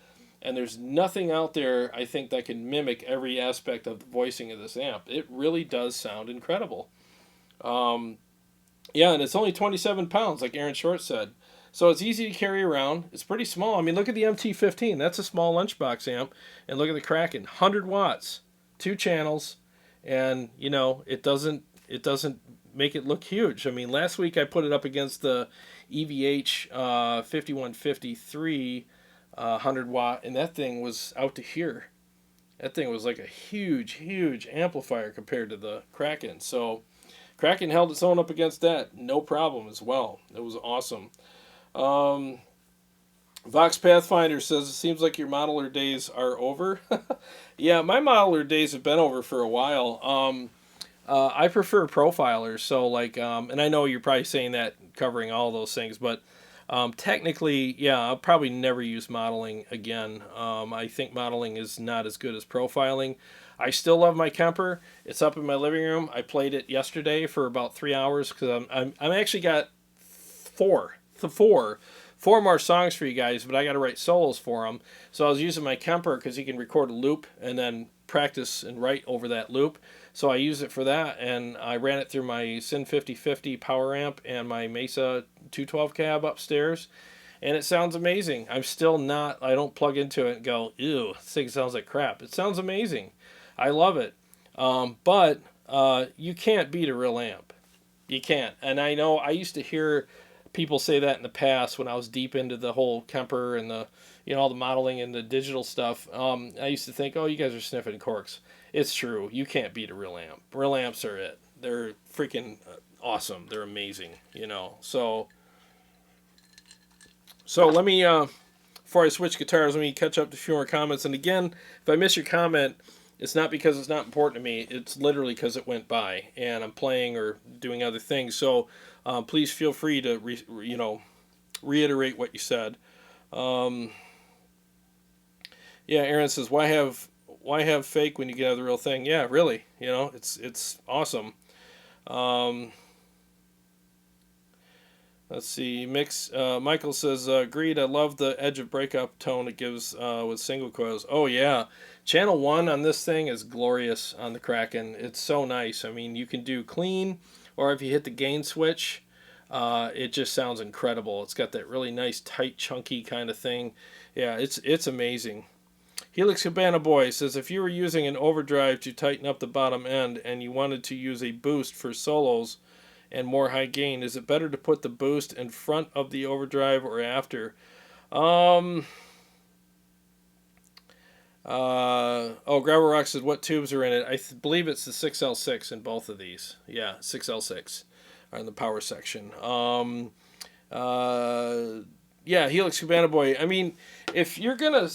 And there's nothing out there, I think, that can mimic every aspect of the voicing of this amp. It really does sound incredible. And it's only 27 pounds, like Aaron Short said. So it's easy to carry around. It's pretty small. I mean, look at the MT-15. That's a small lunchbox amp. And look at the Kraken. 100 watts, 2 channels. And, it doesn't make it look huge. I mean, last week I put it up against the EVH 5153 100 watt, and that thing was out to here. That thing was like a huge amplifier compared to the Kraken. So Kraken held its own up against that, no problem as well. It was awesome. Um, Vox Pathfinder says it seems like your modeler days are over. Yeah, my modeler days have been over for a while. I prefer profilers, so like, and I know you're probably saying that covering all those things, but technically, yeah, I'll probably never use modeling again. I think modeling is not as good as profiling. I still love my Kemper. It's up in my living room. I played it yesterday for about 3 hours because I'm actually got four more songs for you guys, but I got to write solos for them. So I was using my Kemper because you can record a loop and then practice and write over that loop. So I use it for that, and I ran it through my Syn 5050 power amp and my Mesa 212 cab upstairs, and it sounds amazing. I don't plug into it and go, ew, this thing sounds like crap. It sounds amazing. I love it. But you can't beat a real amp. You can't. And I know I used to hear people say that in the past when I was deep into the whole Kemper and the, all the modeling and the digital stuff. I used to think, oh, you guys are sniffing corks. It's true. You can't beat a real amp. Real amps are it. They're freaking awesome. They're amazing, So let me, before I switch guitars, let me catch up to a few more comments. And again, if I miss your comment, it's not because it's not important to me. It's literally because it went by and I'm playing or doing other things. So please feel free to, reiterate what you said. Yeah, Aaron says, why have fake when you can have the real thing? Yeah, really. It's awesome. Let's see. Michael says, agreed. I love the edge of breakup tone it gives with single coils. Oh yeah, channel 1 on this thing is glorious on the Kraken. It's so nice. I mean, you can do clean, or if you hit the gain switch, it just sounds incredible. It's got that really nice, tight, chunky kind of thing. Yeah, it's amazing. Helix Cabana Boy says, if you were using an overdrive to tighten up the bottom end and you wanted to use a boost for solos and more high gain, is it better to put the boost in front of the overdrive or after? Gravel Rock says, what tubes are in it? I believe it's the 6L6 in both of these. Yeah, 6L6 are in the power section. Yeah, Helix Cabana Boy. I mean, if you're going to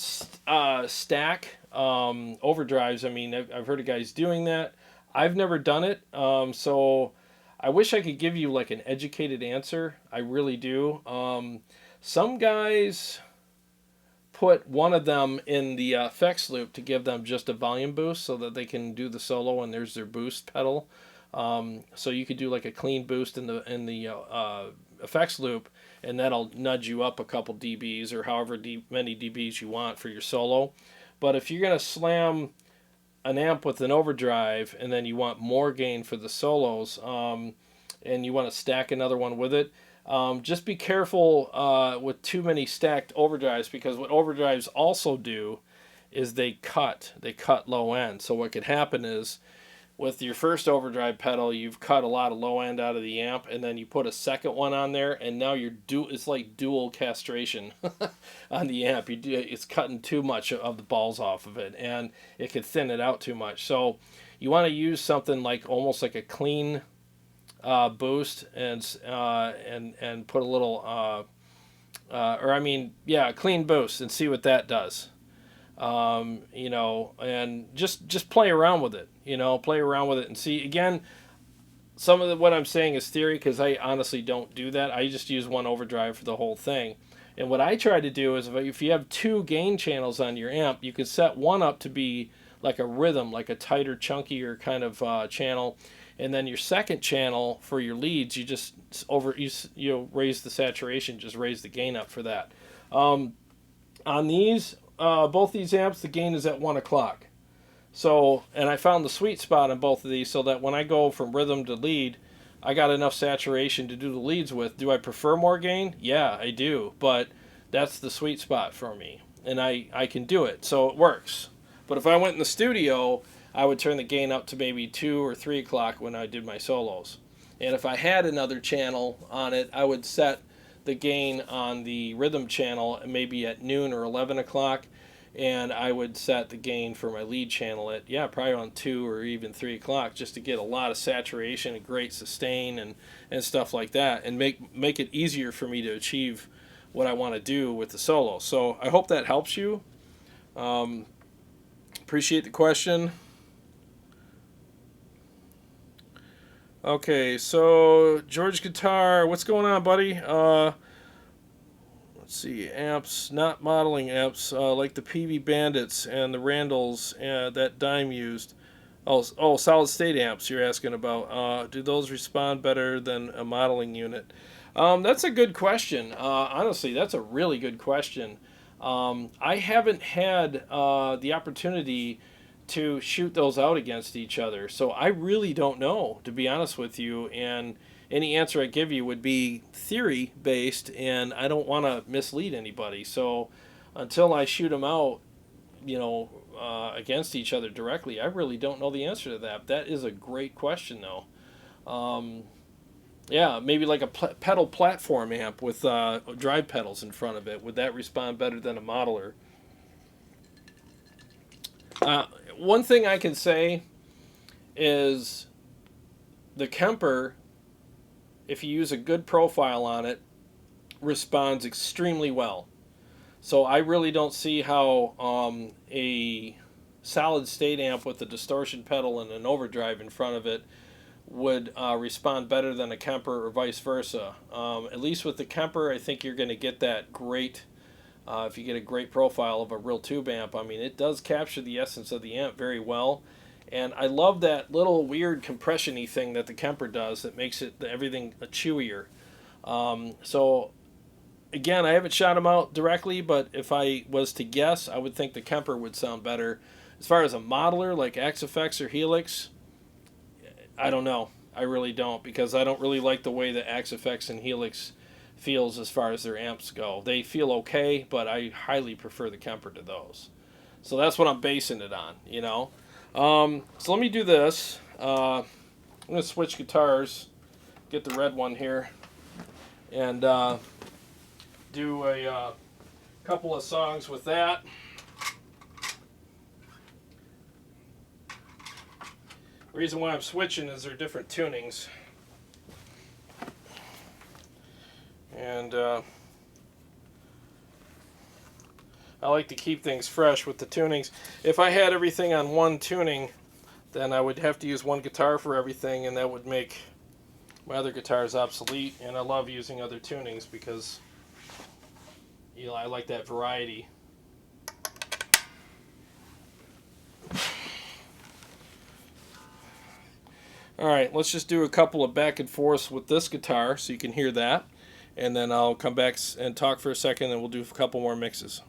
stack overdrives, I mean, I've heard of guys doing that. I've never done it, so I wish I could give you like an educated answer. I really do. Some guys put one of them in the effects loop to give them just a volume boost so that they can do the solo and there's their boost pedal. So you could do like a clean boost in the effects loop, and that'll nudge you up a couple dBs or however many dBs you want for your solo. But if you're going to slam an amp with an overdrive and then you want more gain for the solos, and you want to stack another one with it, just be careful with too many stacked overdrives, because what overdrives also do is they cut low end. So what could happen is, with your first overdrive pedal, you've cut a lot of low end out of the amp, and then you put a second one on there, and now it's like dual castration on the amp. It's cutting too much of the balls off of it, and it could thin it out too much. So you want to use something like almost like a clean boost, and put a little, clean boost, and see what that does. And just play around with it, and see. Again, some of what I'm saying is theory, because I honestly don't do that. I just use one overdrive for the whole thing. And what I try to do is, if you have two gain channels on your amp, you can set one up to be like a rhythm, like a tighter, chunkier kind of channel, and then your second channel for your leads, you just raise the saturation, just raise the gain up for that. On these. Both these amps, the gain is at 1 o'clock. So, and I found the sweet spot on both of these, so that when I go from rhythm to lead, I got enough saturation to do the leads with. Do I prefer more gain? Yeah, I do. But that's the sweet spot for me. And I can do it. So it works. But if I went in the studio, I would turn the gain up to maybe 2 or 3 o'clock when I did my solos. And if I had another channel on it, I would set the gain on the rhythm channel maybe at noon or 11 o'clock, and I would set the gain for my lead channel at, yeah, probably on 2 or even 3 o'clock, just to get a lot of saturation and great sustain and stuff like that, and make it easier for me to achieve what I want to do with the solo. So I hope that helps you. Appreciate the question. Okay, so George Guitar, what's going on, buddy? Let's see, amps, not modeling amps, like the PV Bandits and the Randalls that Dime used. Oh, solid state amps you're asking about. Do those respond better than a modeling unit? That's a good question. Honestly, that's a really good question. I haven't had the opportunity to shoot those out against each other, so I really don't know, to be honest with you, and any answer I give you would be theory based, and I don't want to mislead anybody. So until I shoot them out, against each other directly, I really don't know the answer to that. That is a great question, though. Yeah, maybe like a pedal platform amp with drive pedals in front of it. Would that respond better than a modeler? One thing I can say is the Kemper, if you use a good profile on it, responds extremely well. So I really don't see how a solid state amp with a distortion pedal and an overdrive in front of it would respond better than a Kemper or vice versa. At least with the Kemper, I think you're going to get that great, if you get a great profile of a real tube amp. I mean, it does capture the essence of the amp very well. And I love that little weird compression-y thing that the Kemper does that makes everything chewier. So again, I haven't shot them out directly, but if I was to guess, I would think the Kemper would sound better. As far as a modeler like Axe-Fx or Helix, I don't know. I really don't, because I don't really like the way that Axe-Fx and Helix feels as far as their amps go. They feel okay, but I highly prefer the Kemper to those. So that's what I'm basing it on, So let me do this. I'm going to switch guitars, get the red one here, and do a couple of songs with that. The reason why I'm switching is they're different tunings. And I like to keep things fresh with the tunings. If I had everything on one tuning, then I would have to use one guitar for everything, and that would make my other guitars obsolete. And I love using other tunings because I like that variety. Alright, let's just do a couple of back and forths with this guitar so you can hear that. And then I'll come back and talk for a second, and we'll do a couple more mixes.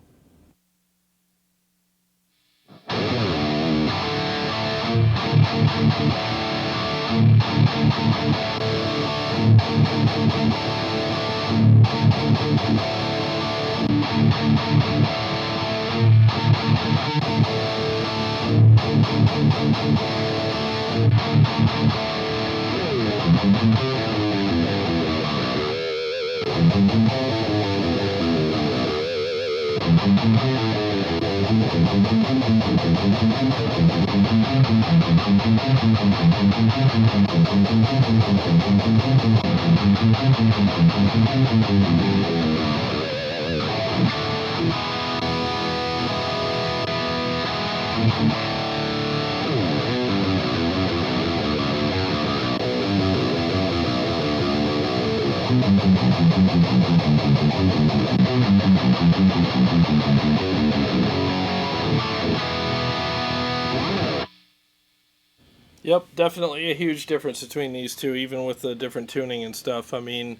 Yep, definitely a huge difference between these two, even with the different tuning and stuff. I mean,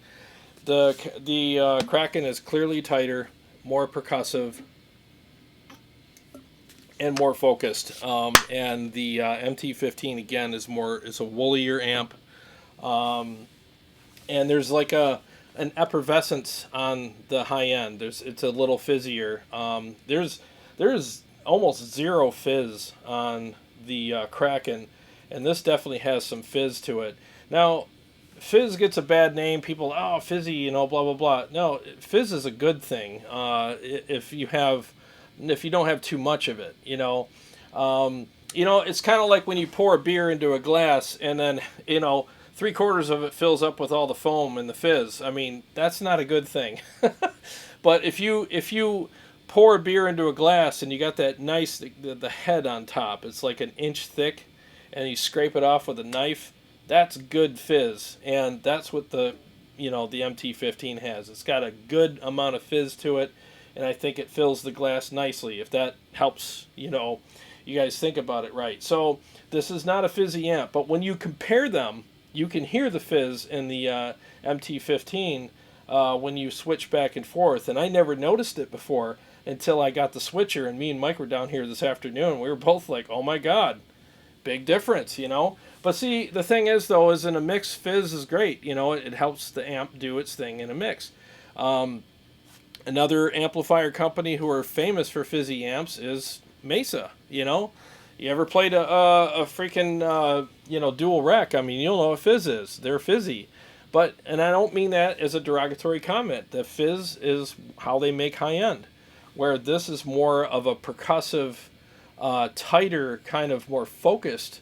the Kraken is clearly tighter, more percussive, and more focused. And the MT-15 again is a woollier amp, and there's like an effervescence on the high end. It's a little fizzier. There's almost zero fizz on the Kraken. And this definitely has some fizz to it. Now, fizz gets a bad name. People, fizzy, blah, blah, blah. No, fizz is a good thing. If you have if you don't have too much of it, it's kind of like when you pour a beer into a glass and then, 3/4 of it fills up with all the foam and the fizz. I mean, that's not a good thing. But if you pour a beer into a glass and you got that nice, the head on top, it's like an inch thick, and you scrape it off with a knife, that's good fizz. And that's what the MT-15 has. It's got a good amount of fizz to it, and I think it fills the glass nicely, if that helps, you guys think about it right. So this is not a fizzy amp, but when you compare them, you can hear the fizz in the MT-15 when you switch back and forth. And I never noticed it before until I got the switcher, and me and Mike were down here this afternoon. We were both like, oh my God, big difference, But see, the thing is, though, is in a mix, fizz is great. It helps the amp do its thing in a mix. Another amplifier company who are famous for fizzy amps is Mesa. You ever played a freaking dual rec? I mean, you'll know what fizz is. They're fizzy. And I don't mean that as a derogatory comment. The fizz is how they make high end, where this is more of a percussive, tighter, kind of more focused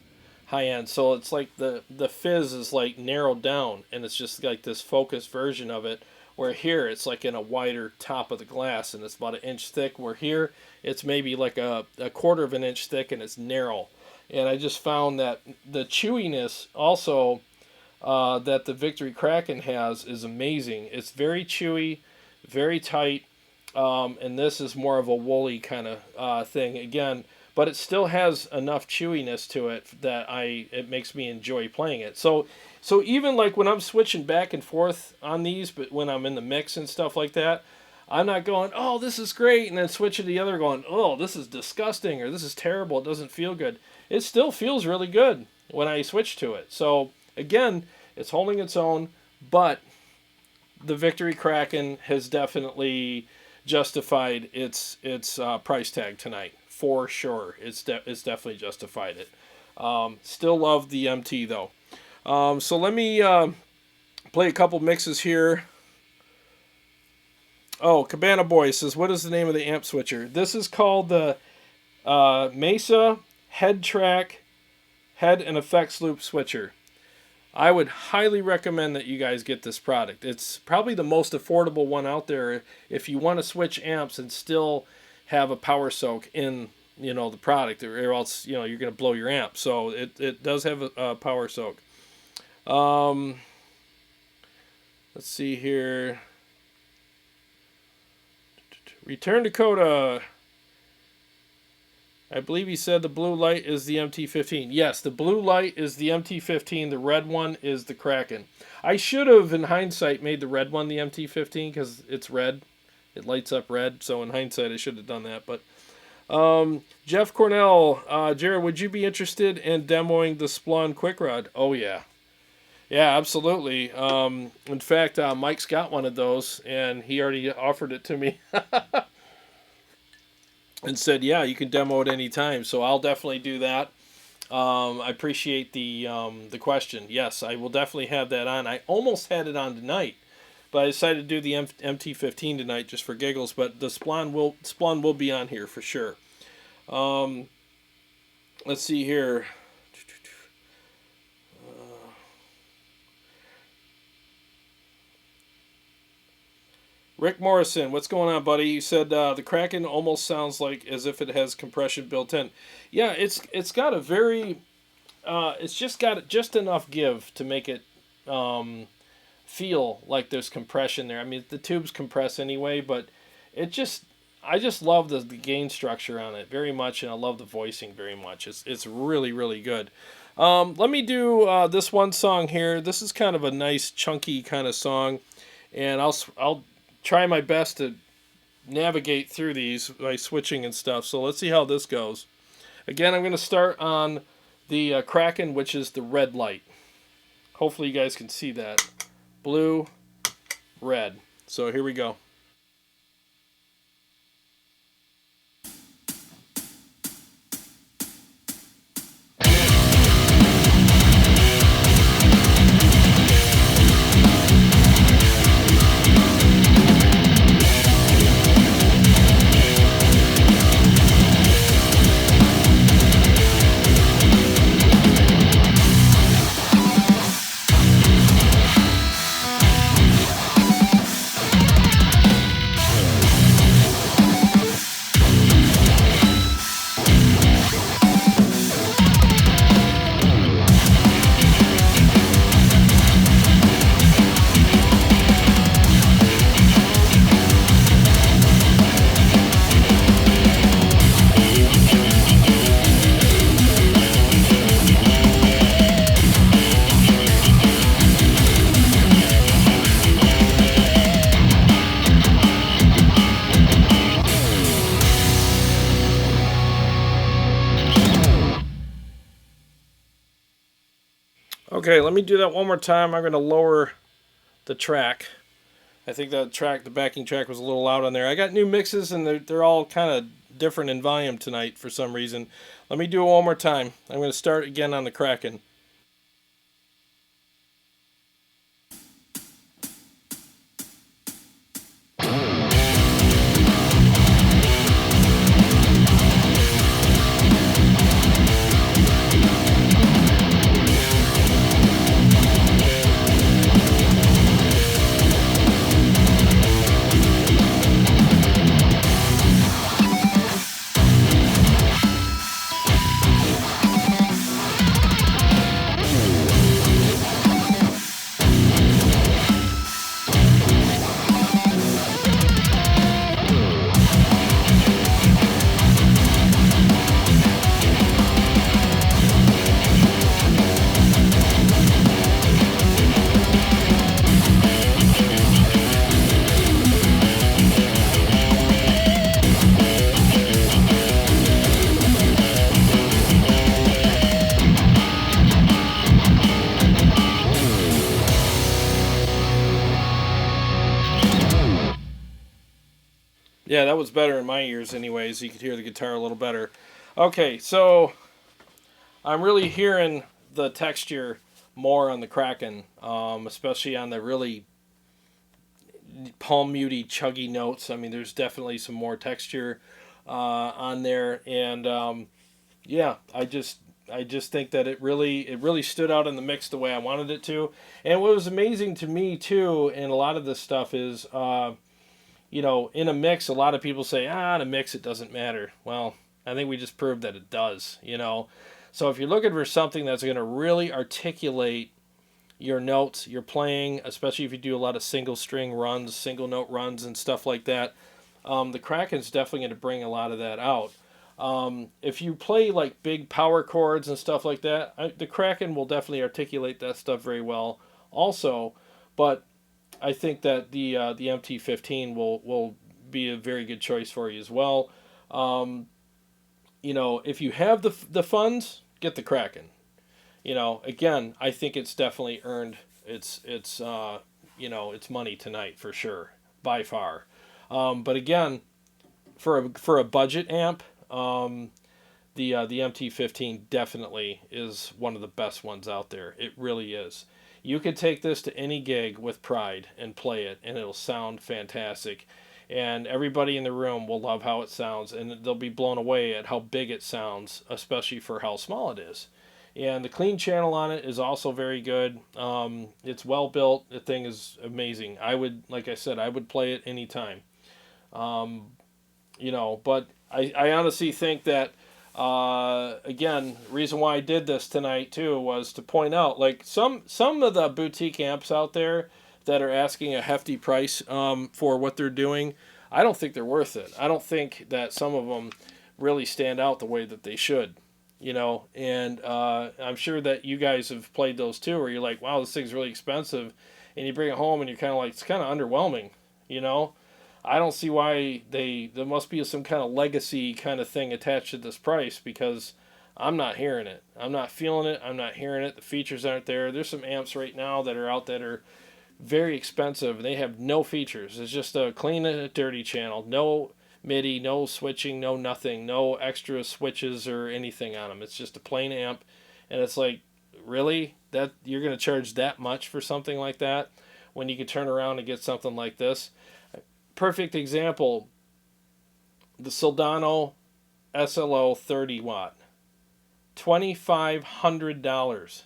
high end. So it's like the fizz is like narrowed down, and it's just like this focused version of it, where here it's like in a wider top of the glass, and it's about an inch thick, where here it's maybe like a 1/4 of an inch thick, and it's narrow. And I just found that the chewiness also that the Victory Kraken has is amazing. It's very chewy, very tight, and this is more of a woolly kind of thing again, but it still has enough chewiness to it that it makes me enjoy playing it. So even like when I'm switching back and forth on these, but when I'm in the mix and stuff like that, I'm not going, oh, this is great, and then switching to the other going, oh, this is disgusting, or this is terrible, it doesn't feel good. It still feels really good when I switch to it. So again, it's holding its own, but the Victory Kraken has definitely justified its price tag tonight, for sure. It's definitely justified it. Still love the MT though. So let me play a couple mixes here. Oh, Cabana Boy says, what is the name of the amp switcher? This is called the Mesa Head Track Head and Effects Loop Switcher. I would highly recommend that you guys get this product. It's probably the most affordable one out there if you want to switch amps and still have a power soak in the product, or else you're going to blow your amp. So it does have a power soak. Let's see here. Return Dakota. I believe he said the blue light is the MT-15. Yes, the blue light is the MT-15. The red one is the Kraken. I should have, in hindsight, made the red one the MT-15 because it's red. It lights up red. So in hindsight, I should have done that. But Jeff Cornell, Jared, would you be interested in demoing the Splun Quick Rod? Oh, yeah. Yeah, absolutely. In fact, Mike's got one of those, and he already offered it to me. And said, yeah, you can demo it anytime. So I'll definitely do that. I appreciate the question. Yes, I will definitely have that on. I almost had it on tonight, but I decided to do the MT-15 tonight just for giggles. But the Splun will be on here for sure. Let's see here. Rick Morrison, what's going on, buddy? You said the Kraken almost sounds like as if it has compression built in. Yeah, it's got a very, it's just got just enough give to make it feel like there's compression there. I mean, the tubes compress anyway, but I just love the gain structure on it very much, and I love the voicing very much. It's really, really good. Let me do this one song here. This is kind of a nice, chunky kind of song, and I'll try my best to navigate through these by switching and stuff. So let's see how this goes. Again, I'm going to start on the Kraken, which is the red light. Hopefully you guys can see that. Blue, red. So here we go. Okay, let me do that one more time. I'm going to lower the track. I think the backing track was a little loud on there. I got new mixes, and they're all kind of different in volume tonight for some reason. Let me do it one more time. I'm going to start again on the Kraken. Yeah, that was better in my ears anyways. You could hear the guitar a little better. Okay, so I'm really hearing the texture more on the Kraken, especially on the really palm muty, chuggy notes. I mean, there's definitely some more texture on there, and yeah, I just think that it really stood out in the mix the way I wanted it to. And what was amazing to me too, and a lot of this stuff is, in a mix, a lot of people say, in a mix it doesn't matter. Well, I think we just proved that it does. So if you're looking for something that's going to really articulate your notes, your playing, especially if you do a lot of single string runs, single note runs, and stuff like that, the Kraken's definitely going to bring a lot of that out. If you play like big power chords and stuff like that, the Kraken will definitely articulate that stuff very well also. But I think that the MT-15 will be a very good choice for you as well. If you have the funds, get the Kraken. Again, I think it's definitely earned its money tonight for sure, by far. But again, for a budget amp, the MT-15 definitely is one of the best ones out there. It really is. You could take this to any gig with pride and play it, and it'll sound fantastic. And everybody in the room will love how it sounds, and they'll be blown away at how big it sounds, especially for how small it is. And the clean channel on it is also very good. It's well built. The thing is amazing. Like I said, I would play it anytime. But I honestly think that, again, the reason why I did this tonight too was to point out, like, some of the boutique amps out there that are asking a hefty price for what they're doing, I don't think they're worth it. I don't think that some of them really stand out the way that they should. And I'm sure that you guys have played those too, where you're like, wow, this thing's really expensive, and you bring it home and you're kind of like, it's kind of underwhelming. I don't see why there must be some kind of legacy kind of thing attached to this price, because I'm not hearing it. I'm not feeling it. I'm not hearing it. The features aren't there. There's some amps right now that are out that are very expensive. They have no features. It's just a clean and a dirty channel. No MIDI, no switching, no nothing, no extra switches or anything on them. It's just a plain amp, and it's like, really? That you're going to charge that much for something like that when you can turn around and get something like this? Perfect example, the Soldano SLO 30 watt, $2,500.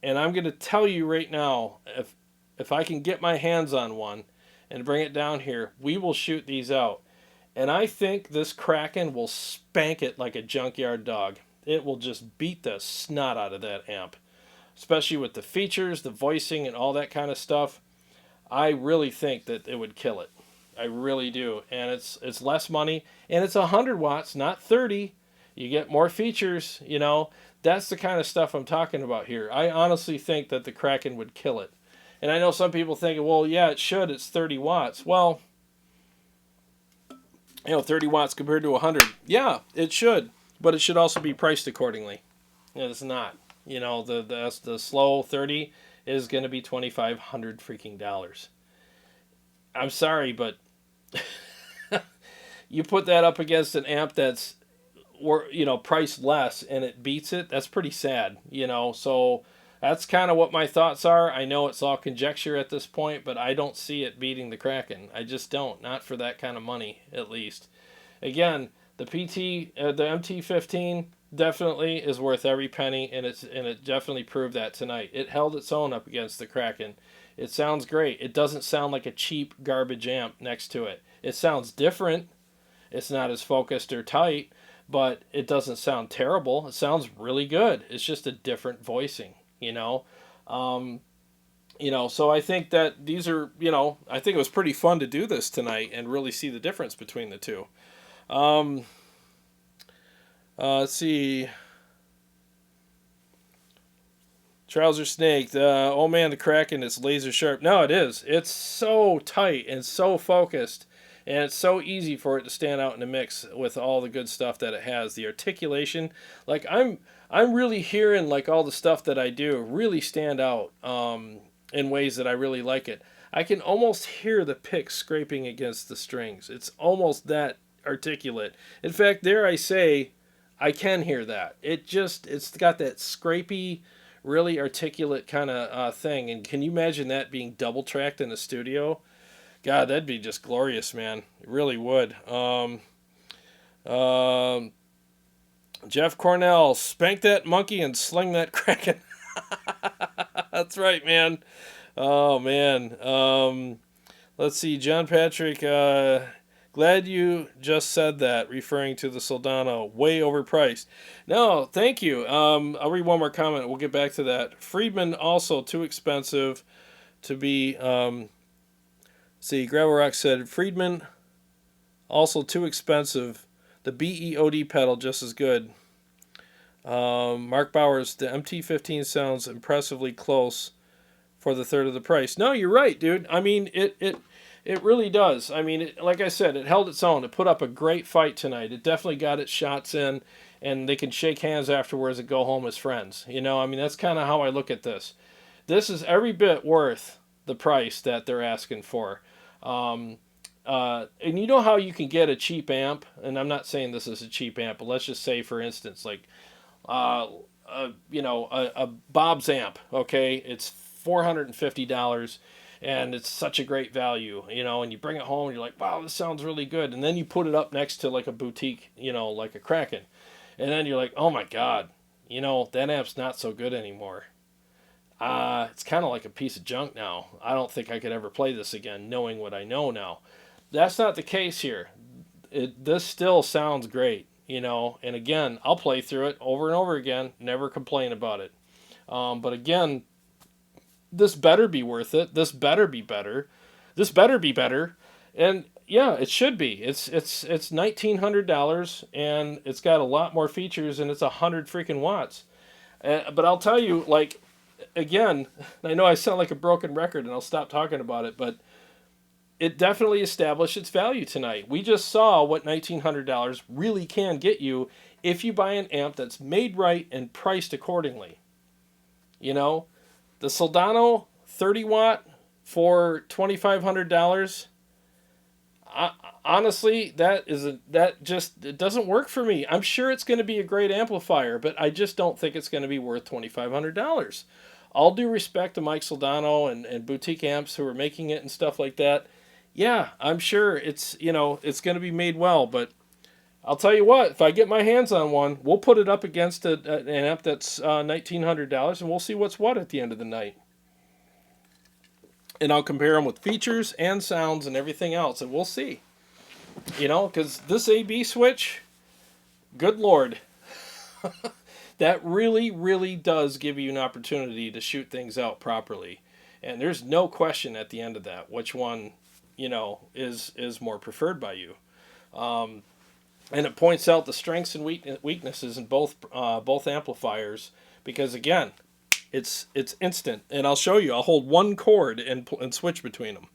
And I'm going to tell you right now, if I can get my hands on one and bring it down here, we will shoot these out. And I think this Kraken will spank it like a junkyard dog. It will just beat the snot out of that amp, especially with the features, the voicing, and all that kind of stuff. I really think that it would kill it. I really do. And it's less money, and it's 100 watts, not 30. You get more features, That's the kind of stuff I'm talking about here. I honestly think that the Kraken would kill it. And I know some people think, well, yeah, it should. It's 30 watts. Well, 30 watts compared to 100. Yeah, it should. But it should also be priced accordingly. And it's not. You know, the slow 30 is going to be $2,500 freaking dollars. I'm sorry, but you put that up against an amp that's, or priced less, and it beats it. That's pretty sad. So that's kind of what my thoughts are. I know it's all conjecture at this point, but I don't see it beating the Kraken. I just don't. Not for that kind of money, at least. Again, the the MT-15 definitely is worth every penny, and it definitely proved that tonight. It held its own up against the Kraken. It sounds great. It doesn't sound like a cheap garbage amp next to it. It sounds different. It's not as focused or tight, but it doesn't sound terrible. It sounds really good. It's just a different voicing. So I think that these are, I think it was pretty fun to do this tonight and really see the difference between the two. Let's see. Trouser Snake. Oh man, the Kraken is laser sharp. No, it is. It's so tight and so focused. And it's so easy for it to stand out in the mix with all the good stuff that it has. The articulation, like I'm really hearing like all the stuff that I do really stand out in ways that I really like it. I can almost hear the pick scraping against the strings. It's almost that articulate. In fact, dare I say, I can hear that. It's got that scrapey, really articulate kind of thing. And can you imagine that being double tracked in a studio? God, that'd be just glorious, man. It really would. Jeff Cornell, spank that monkey and sling that Kraken. That's right, man. Oh, man. Let's see. John Patrick, glad you just said that, referring to the Soldano. Way overpriced. No, thank you. I'll read one more comment. We'll get back to that. Friedman, also too expensive to be... See, Gravel Rock said, Friedman, also too expensive. The BEOD pedal, just as good. Mark Bowers, the MT-15 sounds impressively close for the third of the price. No, you're right, dude. I mean, it really does. I mean, like I said, it held its own. It put up a great fight tonight. It definitely got its shots in, and they can shake hands afterwards and go home as friends. I mean, that's kind of how I look at this. This is every bit worth the price that they're asking for. And you know how you can get a cheap amp, and I'm not saying this is a cheap amp, but let's just say, for instance, like, a Bob's amp, okay? It's $450, and it's such a great value, and you bring it home, and you're like, wow, this sounds really good, and then you put it up next to, like, a boutique, like a Kraken, and then you're like, oh my God, that amp's not so good anymore. It's kind of like a piece of junk now. I don't think I could ever play this again, knowing what I know now. That's not the case here. This still sounds great, and again, I'll play through it over and over again, never complain about it. But again, this better be worth it. This better be better. This better be better. And yeah, it should be. It's $1,900, and it's got a lot more features, and it's 100 freaking watts. But I'll tell you, like, again, I know I sound like a broken record, and I'll stop talking about it, but it definitely established its value tonight. We just saw what $1,900 really can get you if you buy an amp that's made right and priced accordingly. The Soldano 30 watt for $2,500. Honestly, it doesn't work for me. I'm sure it's going to be a great amplifier, but I just don't think it's going to be worth $2,500. All due respect to Mike Soldano and boutique amps who are making it and stuff like that. Yeah, I'm sure it's going to be made well, but I'll tell you what, if I get my hands on one, we'll put it up against an amp that's $1,900, and we'll see what's what at the end of the night. And I'll compare them with features and sounds and everything else, and we'll see. Because this AB switch, good Lord, that really, really does give you an opportunity to shoot things out properly. And there's no question at the end of that which one, is more preferred by you. And it points out the strengths and weaknesses in both amplifiers, because again, it's instant. And I'll show you. I'll hold one chord and switch between them.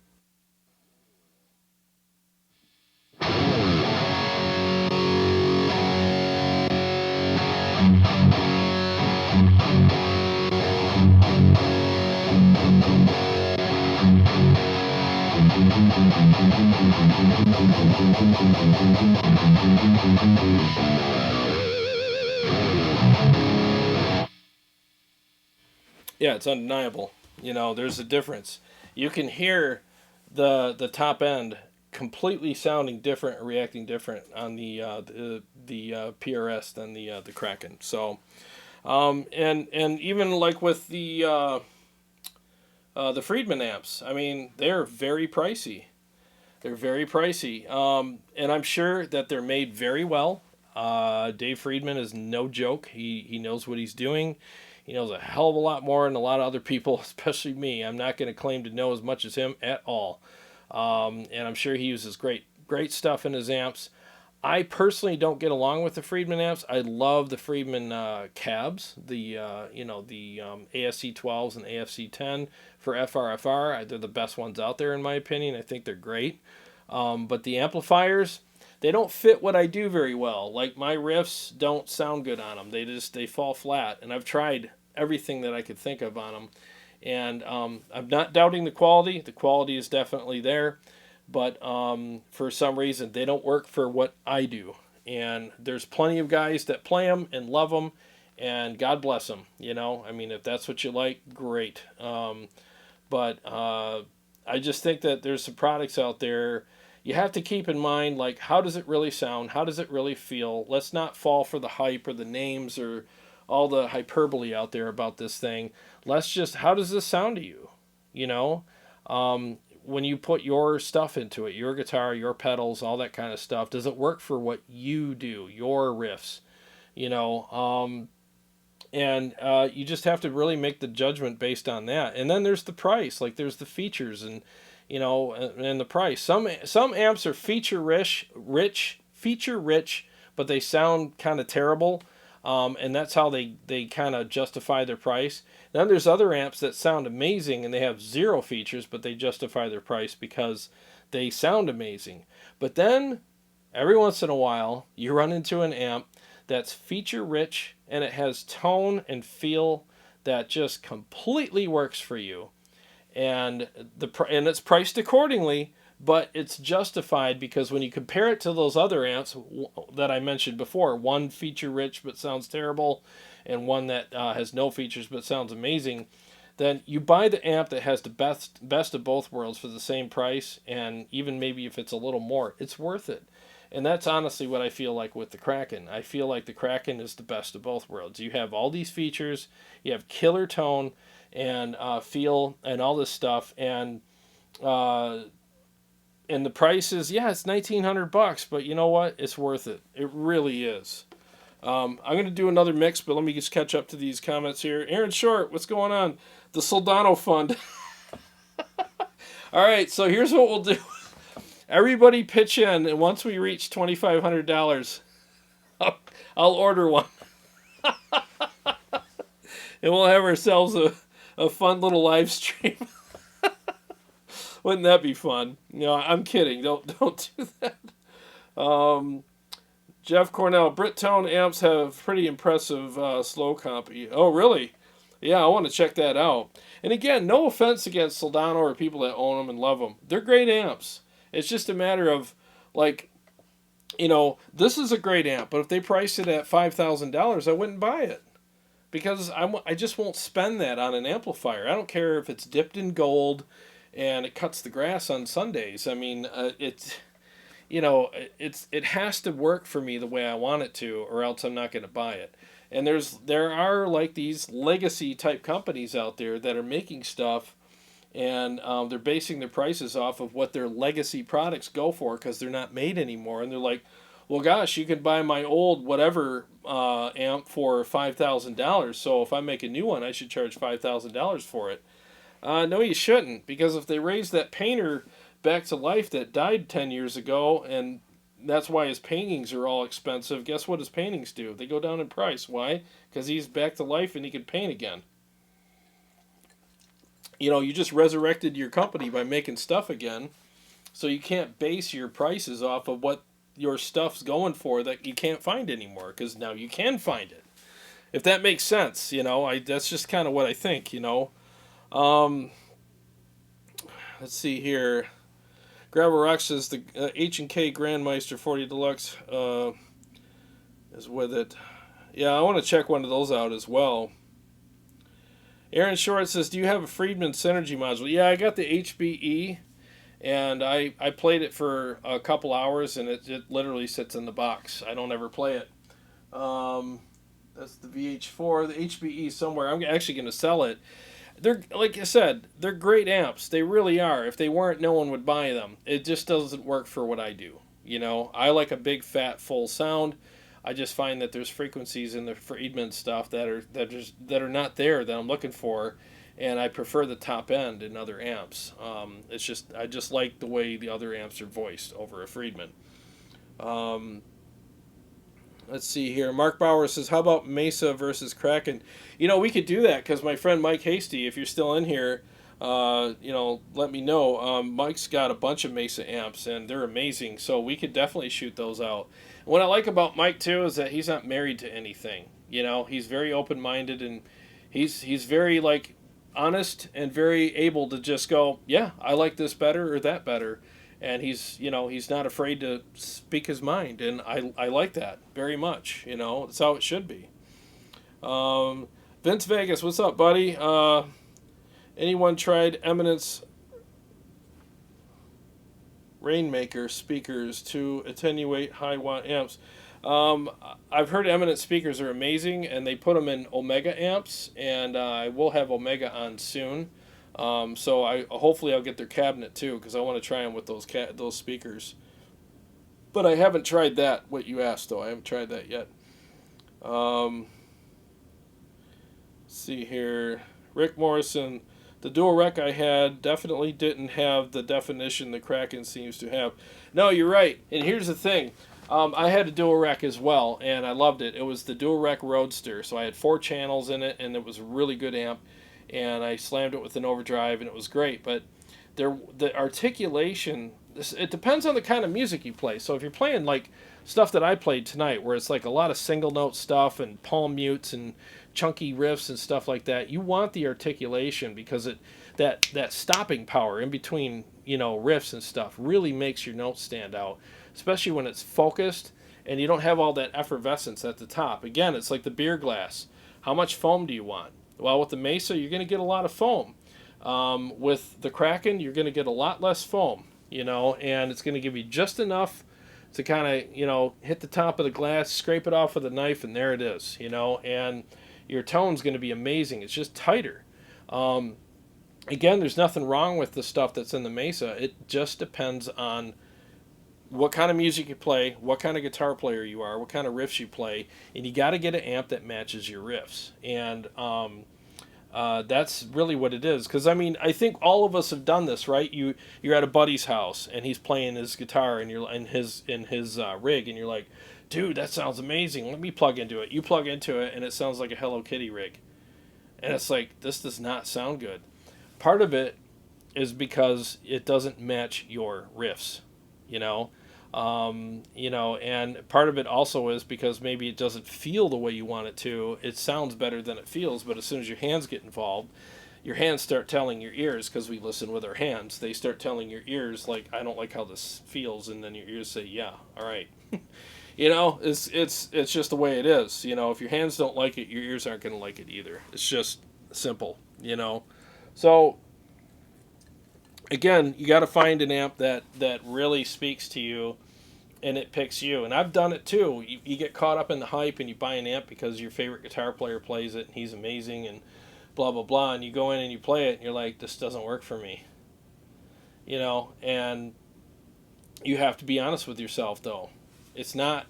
Yeah, it's undeniable. There's a difference. You can hear the top end completely sounding different, reacting different on the PRS than the Kraken. So, and even like with the Friedman amps, I mean, they're very pricey. They're very pricey, and I'm sure that they're made very well. Dave Friedman is no joke. He knows what he's doing. He knows a hell of a lot more than a lot of other people, especially me. I'm not going to claim to know as much as him at all. And I'm sure he uses great stuff in his amps. I personally don't get along with the Friedman amps. I love the Friedman cabs, the ASC 12s and AFC 10 for FRFR. They're the best ones out there in my opinion. I think they're great. But the amplifiers, they don't fit what I do very well. Like my riffs don't sound good on them. They fall flat. And I've tried everything that I could think of on them. And I'm not doubting the quality. The quality is definitely there. But for some reason, they don't work for what I do. And there's plenty of guys that play them and love them. And God bless them. I mean, if that's what you like, great. But I just think that there's some products out there you have to keep in mind, like, how does it really sound? How does it really feel? Let's not fall for the hype or the names or all the hyperbole out there about this thing. Let's just, how does this sound to you? When you put your stuff into it, your guitar, your pedals, all that kind of stuff, does it work for what you do, your riffs? And you just have to really make the judgment based on that. And then there's the price, like there's the features and the price. Some amps are feature rich, but they sound kind of terrible, and that's how they kind of justify their price. Then there's other amps that sound amazing and they have zero features, but they justify their price because they sound amazing. But then every once in a while you run into an amp that's feature rich and it has tone and feel that just completely works for you. And it's priced accordingly, but it's justified because when you compare it to those other amps that I mentioned before, one feature rich but sounds terrible, and one that has no features but sounds amazing, then you buy the amp that has the best of both worlds for the same price, and even maybe if it's a little more, it's worth it. And that's honestly what I feel like with the Kraken. I feel like the Kraken is the best of both worlds. You have all these features, you have killer tone and feel and all this stuff, and the price is, it's $1,900, but you know what? It's worth it. It really is. I'm going to do another mix, but let me just catch up to these comments here. Aaron Short, what's going on? The Soldano Fund. All right, so here's what we'll do. Everybody pitch in, and once we reach $2,500, I'll order one. And we'll have ourselves a fun little live stream. Wouldn't that be fun? I'm kidding. Don't do that. Jeff Cornell, Brittone amps have pretty impressive slow copy. Oh, really? Yeah, I want to check that out. And again, no offense against Soldano or people that own them and love them. They're great amps. It's just a matter of, this is a great amp, but if they priced it at $5,000, I wouldn't buy it. Because I just won't spend that on an amplifier. I don't care if it's dipped in gold and it cuts the grass on Sundays. I mean, it has to work for me the way I want it to, or else I'm not going to buy it. And there are like these legacy type companies out there that are making stuff, and they're basing their prices off of what their legacy products go for because they're not made anymore. And they're like, well, gosh, you can buy my old whatever amp for $5,000. So if I make a new one, I should charge $5,000 for it. No, you shouldn't, because if they raise that painter back to life that died 10 years ago, and that's why his paintings are all expensive, guess what his paintings do? They go down in price. Why? Because he's back to life and he can paint again. You just resurrected your company by making stuff again, so you can't base your prices off of what your stuff's going for that you can't find anymore, because now you can find it. If that makes sense, that's just kind of what I think, Let's see here. Gravel Rock says the H&K Grandmeister 40 Deluxe is with it. Yeah, I want to check one of those out as well. Aaron Short says, do you have a Friedman Synergy module? Yeah, I got the HBE, and I played it for a couple hours, and it literally sits in the box. I don't ever play it. That's the VH4, the HBE somewhere. I'm actually going to sell it. They're, like I said, they're great amps. They really are. If they weren't, no one would buy them. It just doesn't work for what I do. You know, I like a big, fat, full sound. I just find that there's frequencies in the Friedman stuff that are not there that I'm looking for, and I prefer the top end in other amps. It's just I just like the way the other amps are voiced over a Friedman. Let's see here. Mark Bauer says, how about Mesa versus Kraken? You know, we could do that because my friend Mike Hasty, if you're still in here, let me know. Mike's got a bunch of Mesa amps, and they're amazing, so we could definitely shoot those out. What I like about Mike, too, is that he's not married to anything. You know, he's very open-minded, and he's very, like, honest and very able to just go, yeah, I like this better or that better. And he's not afraid to speak his mind, and I like that very much. You know, it's how it should be. Vince Vegas, what's up, buddy? Anyone tried Eminence Rainmaker speakers to attenuate high watt amps? I've heard Eminence speakers are amazing, and they put them in Omega amps, and I will have Omega on soon. So hopefully I'll get their cabinet too, because I want to try them with those speakers. But I haven't tried that. What you asked though, I haven't tried that yet. Let's see here, Rick Morrison. The dual rec I had definitely didn't have the definition the Kraken seems to have. No, you're right. And here's the thing. I had a dual rec as well, and I loved it. It was the dual rec Roadster. So I had 4 channels in it, and it was a really good amp. And I slammed it with an overdrive, and it was great. But the articulation, it depends on the kind of music you play. So if you're playing like stuff that I played tonight, where it's like a lot of single note stuff and palm mutes and chunky riffs and stuff like that, you want the articulation, because that stopping power in between, riffs and stuff really makes your notes stand out, especially when it's focused and you don't have all that effervescence at the top. Again, it's like the beer glass. How much foam do you want? Well, with the Mesa, you're going to get a lot of foam. With the Kraken, you're going to get a lot less foam, and it's going to give you just enough to kind of, hit the top of the glass, scrape it off with a knife, and there it is, and your tone's going to be amazing. It's just tighter. Again, there's nothing wrong with the stuff that's in the Mesa. It just depends on what kind of music you play, what kind of guitar player you are, what kind of riffs you play, and you got to get an amp that matches your riffs. And that's really what it is. Because I think all of us have done this, right? You're at a buddy's house and he's playing his guitar and you're in his rig, and you're like, dude, that sounds amazing. Let me plug into it. You plug into it, and it sounds like a Hello Kitty rig, and it's like, this does not sound good. Part of it is because it doesn't match your riffs, and part of it also is because maybe it doesn't feel the way you want it to. It sounds better than it feels, but as soon as your hands get involved, your hands start telling your ears, because we listen with our hands, they start telling your ears, like, I don't like how this feels, and then your ears say, yeah, all right. It's just the way it is. If your hands don't like it, your ears aren't going to like it either. It's just simple, So, again, you got to find an amp that really speaks to you, and it picks you. And I've done it too. You get caught up in the hype, and you buy an amp because your favorite guitar player plays it, and he's amazing, and blah, blah, blah. And you go in and you play it, and you're like, this doesn't work for me. And you have to be honest with yourself, though. It's not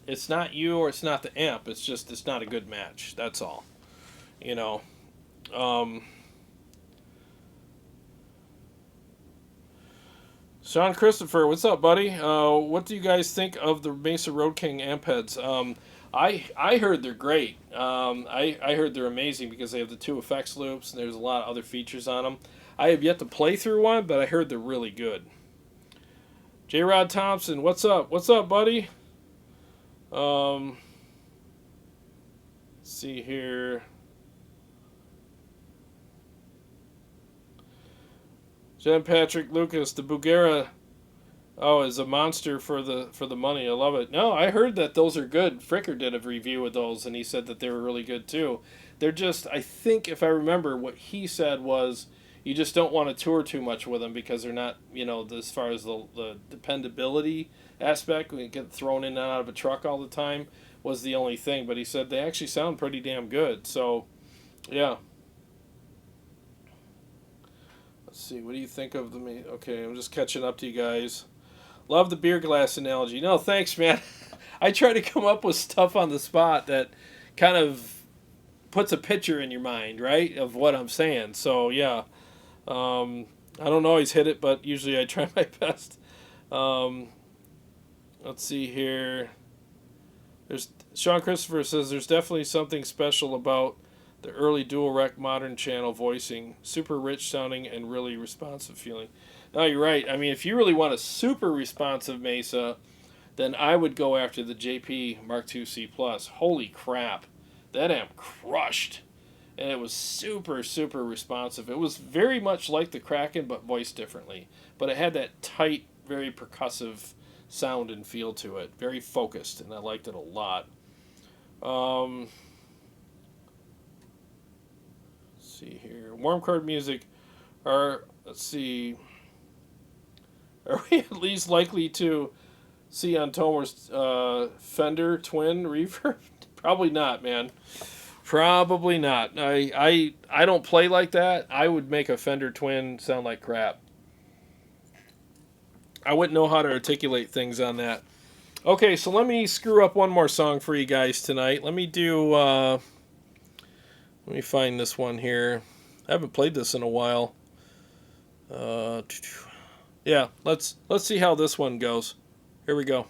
you, or it's not the amp. It's just, it's not a good match. That's all. Sean Christopher, what's up, buddy? What do you guys think of the Mesa Road King amp heads? I heard they're great. I heard they're amazing because they have the 2 effects loops, and there's a lot of other features on them. I have yet to play through one, but I heard they're really good. J. Rod Thompson, what's up? What's up, buddy? Let's see here. Jen Patrick Lucas, the Bugera Oh, is a monster for the money. I love it. No, I heard that those are good. Fricker did a review of those, and he said that they were really good too. They're just, I think, if I remember, what he said was you just don't want to tour too much with them because they're not, as far as the dependability aspect, when you get thrown in and out of a truck all the time, was the only thing. But he said they actually sound pretty damn good. So, yeah. Let's see. What do you think of the? Okay, I'm just catching up to you guys. Love the beer glass analogy. No, thanks, man. I try to come up with stuff on the spot that kind of puts a picture in your mind, right, of what I'm saying. So, yeah. I don't always hit it, but usually I try my best. Um, let's see here. There's Sean Christopher says there's definitely something special about the early dual rec modern channel voicing. Super rich sounding and really responsive feeling. No, you're right. I mean, if you really want a super responsive Mesa, then I would go after the JP Mark II C+. Holy crap. That amp crushed. And it was super, super responsive. It was very much like the Kraken, but voiced differently. But it had that tight, very percussive sound and feel to it. Very focused, and I liked it a lot. Let's see here. Warm card music. Let's see. Are we at least likely to see on Tomer's Fender Twin reverb? Probably not, man. Probably not. I don't play like that. I would make a Fender Twin sound like crap. I wouldn't know how to articulate things on that. Okay, so let me screw up one more song for you guys tonight. Let me do. Let me find this one here. I haven't played this in a while. Yeah, let's see how this one goes. Here we go.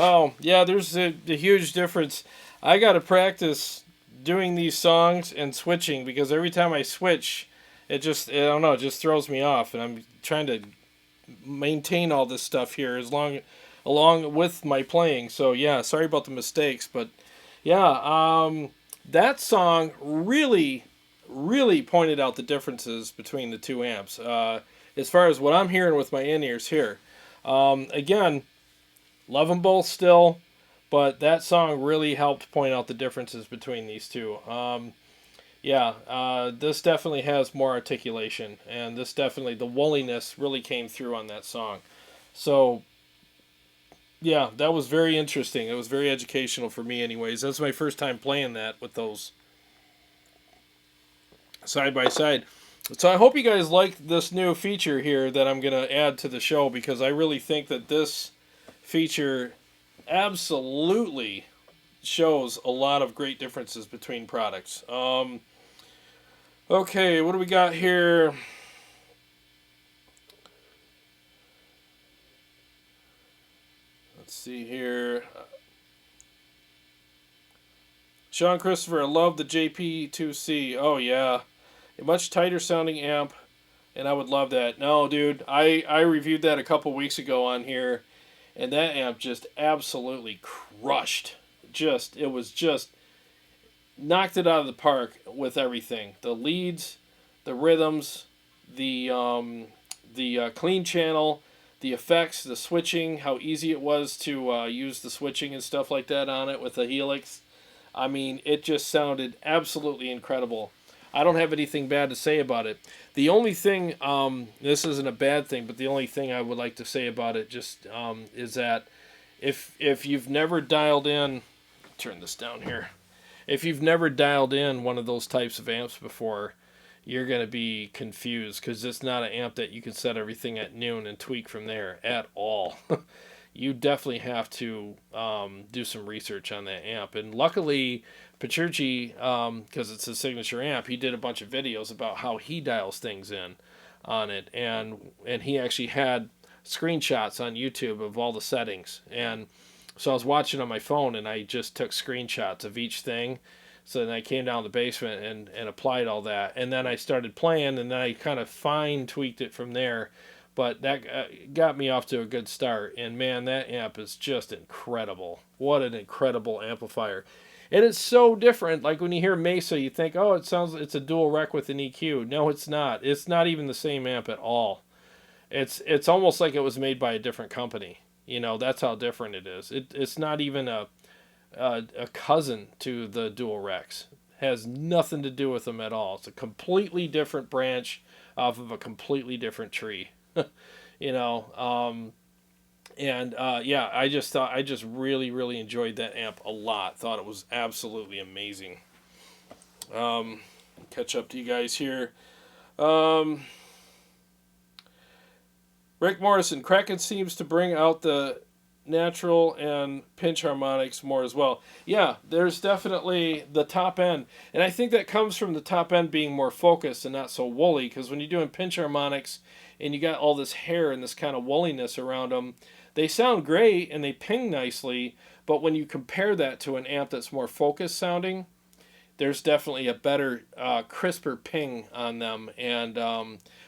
Wow. Yeah, there's a huge difference. I got to practice doing these songs and switching because every time I switch, I don't know, it just throws me off. And I'm trying to maintain all this stuff here along with my playing. So yeah, sorry about the mistakes, but yeah, that song really pointed out the differences between the two amps. As far as what I'm hearing with my in-ears here. Again, love them both still, but that song really helped point out the differences between these two. This definitely has more articulation, and the woolliness really came through on that song. So, yeah, that was very interesting. It was very educational for me, anyways. That's my first time playing that with those side by side. So I hope you guys like this new feature here that I'm going to add to the show, because I really think that this feature absolutely shows a lot of great differences between products. Okay, what do we got here? Let's see here. Sean Christopher, I love the JP2C. Oh, yeah. A much tighter sounding amp, and I would love that. No, dude, I reviewed that a couple weeks ago on here, and that amp just absolutely crushed. It was just knocked it out of the park with everything. The leads, the rhythms, the clean channel, the effects, the switching, how easy it was to use the switching and stuff like that on it with the Helix. I mean, it just sounded absolutely incredible. I don't have anything bad to say about it. The only thing, this isn't a bad thing, but the only thing I would like to say about it just is that if you've never dialed in, turn this down here. If you've never dialed in one of those types of amps before, you're going to be confused, because it's not an amp that you can set everything at noon and tweak from there at all. You definitely have to do some research on that amp. And luckily, Petrucci, because it's his signature amp, he did a bunch of videos about how he dials things in on it. And he actually had screenshots on YouTube of all the settings. And so I was watching on my phone, and I just took screenshots of each thing. So then I came down the basement and applied all that. And then I started playing, and then I kind of fine-tweaked it from there. But that got me off to a good start. And man, that amp is just incredible. What an incredible amplifier. And it's so different. Like when you hear Mesa, you think, oh, it's a dual rec with an EQ. No, it's not. It's not even the same amp at all. It's almost like it was made by a different company. You know, that's how different it is. It's not even a cousin to the dual recs. It has nothing to do with them at all. It's a completely different branch off of a completely different tree. You know, I just really enjoyed that amp a lot. Thought it was absolutely amazing. Catch up to you guys here. Rick Morrison, Kraken seems to bring out the natural and pinch harmonics more as well. Yeah, there's definitely the top end, and I think that comes from the top end being more focused and not so woolly, because when you're doing pinch harmonics and you got all this hair and this kind of woolliness around them, they sound great and they ping nicely, but when you compare that to an amp that's more focused sounding, there's definitely a better, crisper ping on them. And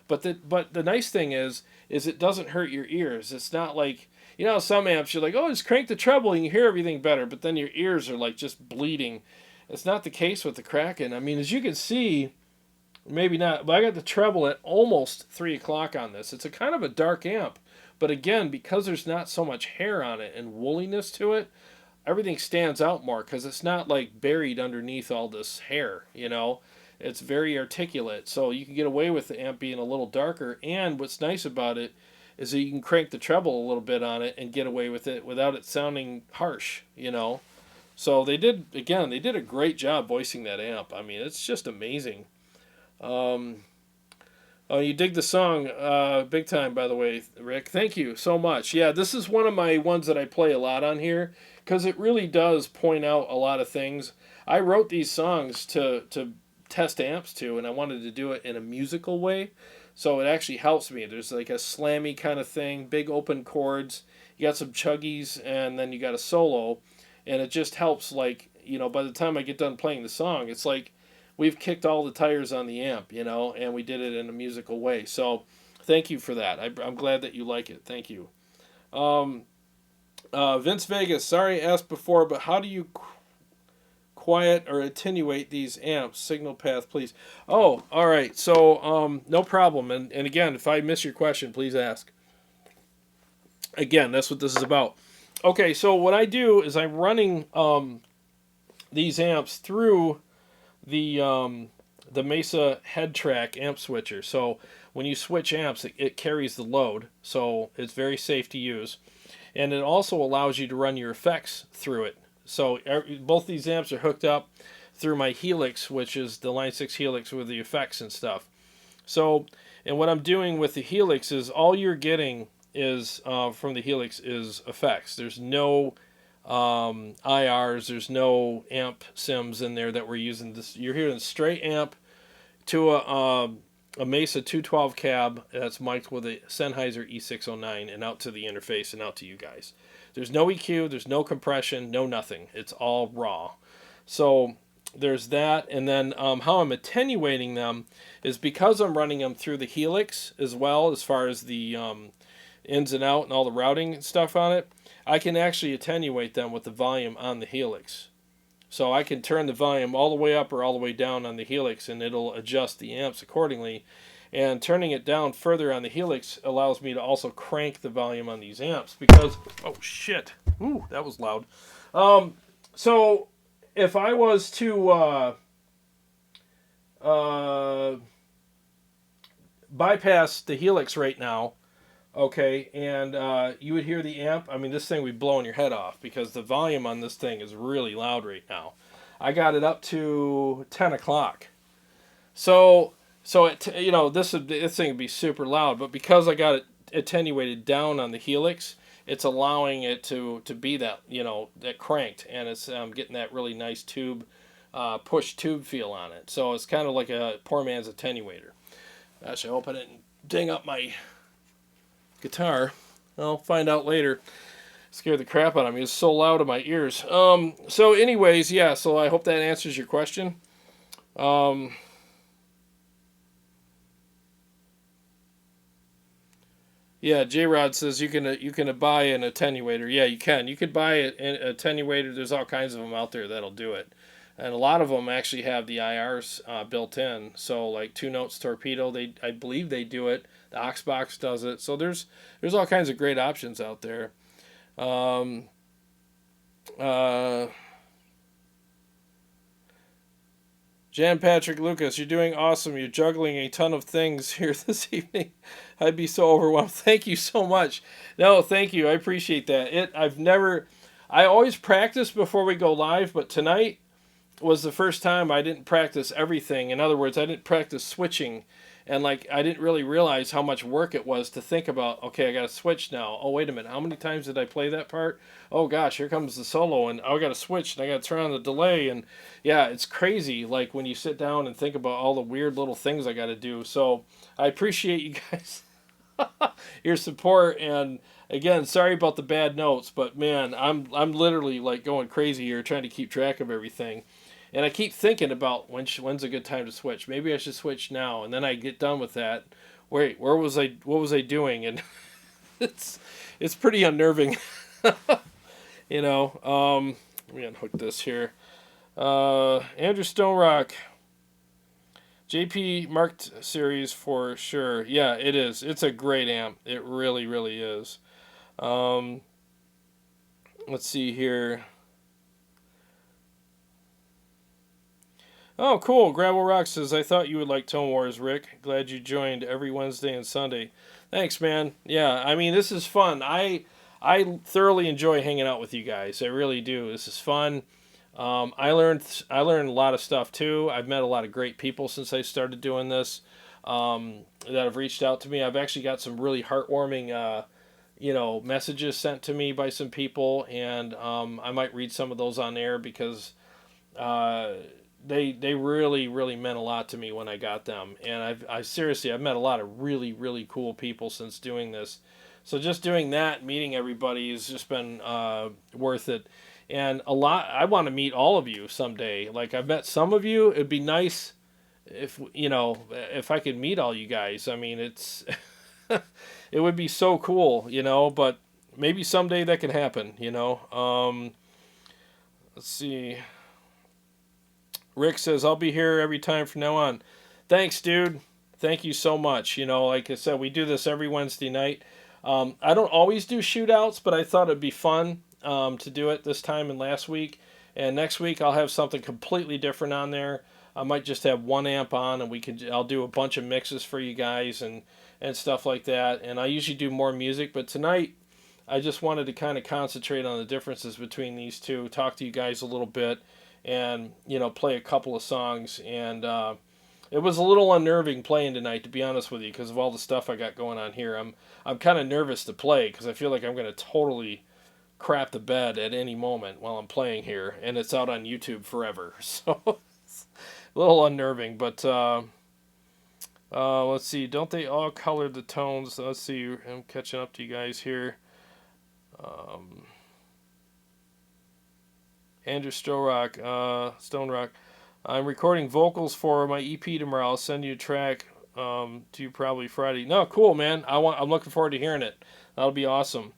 but the nice thing is it doesn't hurt your ears. It's not like, you know, some amps you're like, oh, just crank the treble and you hear everything better, but then your ears are like just bleeding. It's not the case with the Kraken. I mean, as you can see, maybe not, but I got the treble at almost 3 o'clock on this. It's a kind of a dark amp, but again, because there's not so much hair on it and woolliness to it, everything stands out more, because it's not like buried underneath all this hair, you know. It's very articulate, so you can get away with the amp being a little darker. And what's nice about it is that you can crank the treble a little bit on it and get away with it without it sounding harsh, you know. So they did a great job voicing that amp. I mean, it's just amazing. Oh, you dig the song big time, by the way, Rick. Thank you so much. Yeah, this is one of my ones that I play a lot on here, because it really does point out a lot of things. I wrote these songs to test amps to, and I wanted to do it in a musical way, so it actually helps me. There's like a slammy kind of thing, big open chords, you got some chuggies, and then you got a solo, and it just helps. Like, by the time I get done playing the song, it's like we've kicked all the tires on the amp, and we did it in a musical way. So thank you for that. I'm glad that you like it. Thank you. Um, Vince Vegas, sorry I asked before, but how do you quiet or attenuate these amps? Signal path, please. Oh, all right. So no problem. And again, if I miss your question, please ask. Again, that's what this is about. Okay, so what I do is I'm running these amps through the Mesa head track amp switcher. So when you switch amps, it carries the load, so it's very safe to use. And it also allows you to run your effects through it. So both these amps are hooked up through my Helix, which is the Line 6 Helix with the effects and stuff. So, and what I'm doing with the Helix is all you're getting is from the Helix is effects. There's no IRs, there's no amp sims in there that we're using. This, you're hearing straight amp to a Mesa 212 cab that's mic'd with a Sennheiser E609 and out to the interface and out to you guys. There's no EQ, there's no compression, no nothing. It's all raw. So there's that, and then how I'm attenuating them is because I'm running them through the Helix as well, as far as the ins and out and all the routing and stuff on it. I can actually attenuate them with the volume on the Helix. So I can turn the volume all the way up or all the way down on the Helix, and it'll adjust the amps accordingly. And turning it down further on the Helix allows me to also crank the volume on these amps because, oh shit, ooh, that was loud. So if I was to bypass the Helix right now, okay, and you would hear the amp. I mean, this thing would be blowing your head off because the volume on this thing is really loud right now. I got it up to 10 o'clock. So this thing would be super loud, but because I got it attenuated down on the Helix, it's allowing it to be that, that cranked, and it's getting that really nice tube, push tube feel on it. So it's kind of like a poor man's attenuator. Gosh, I hope I didn't ding up my guitar. I'll find out later. Scared the crap out of me. It's so loud in my ears. So anyways, yeah, so I hope that answers your question. Yeah, J-Rod says you can buy an attenuator. Yeah, you can. You could buy an attenuator. There's all kinds of them out there that'll do it. And a lot of them actually have the IRs built in. So like Two Notes Torpedo, I believe they do it. The Oxbox does it. So there's all kinds of great options out there. Jan Patrick Lucas, you're doing awesome. You're juggling a ton of things here this evening. I'd be so overwhelmed. Thank you so much. No, thank you. I appreciate that. I always practice before we go live, but tonight was the first time I didn't practice everything. In other words, I didn't practice switching, and I didn't really realize how much work it was to think about, okay, I got to switch now. Oh, wait a minute. How many times did I play that part? Oh gosh, here comes the solo, and I got to switch, and I got to turn on the delay, and yeah, it's crazy when you sit down and think about all the weird little things I got to do. So I appreciate you guys your support, and again, sorry about the bad notes, but man, I'm literally going crazy here trying to keep track of everything. And I keep thinking about when's a good time to switch. Maybe I should switch now. And then I get done with that. Wait, what was I doing? And it's pretty unnerving. Let me unhook this here. Andrew Stonerock. JP marked series for sure. Yeah, it is. It's a great amp. It really, really is. Let's see here. Oh, cool. Gravel Rock says, I thought you would like Tone Wars, Rick. Glad you joined every Wednesday and Sunday. Thanks, man. Yeah, I mean, this is fun. I thoroughly enjoy hanging out with you guys. I really do. This is fun. I learned a lot of stuff, too. I've met a lot of great people since I started doing this that have reached out to me. I've actually got some really heartwarming messages sent to me by some people, and I might read some of those on air because they really, really meant a lot to me when I got them. And I've met a lot of really, really cool people since doing this. So just doing that, meeting everybody, has just been worth it. And a lot. I want to meet all of you someday. Like I've met some of you. It'd be nice if if I could meet all you guys. I mean, it's it would be so cool, But maybe someday that can happen. Let's see. Rick says I'll be here every time from now on. Thanks, dude. Thank you so much. Like I said, we do this every Wednesday night. I don't always do shootouts, but I thought it'd be fun to do it this time and last week. And next week I'll have something completely different on there. I might just have one amp on, and I'll do a bunch of mixes for you guys and stuff like that. And I usually do more music, but tonight I just wanted to kind of concentrate on the differences between these two, talk to you guys a little bit, and play a couple of songs. And it was a little unnerving playing tonight, to be honest with you, because of all the stuff I got going on here. I'm kind of nervous to play because I feel like I'm going to totally crap the bed at any moment while I'm playing here, and it's out on YouTube forever. So it's a little unnerving, but let's see. Don't they all color the tones? Let's see. I'm catching up to you guys here. Andrew Stone Rock. I'm recording vocals for my EP tomorrow. I'll send you a track to you probably Friday. No, cool, man. I'm looking forward to hearing it. That'll be awesome.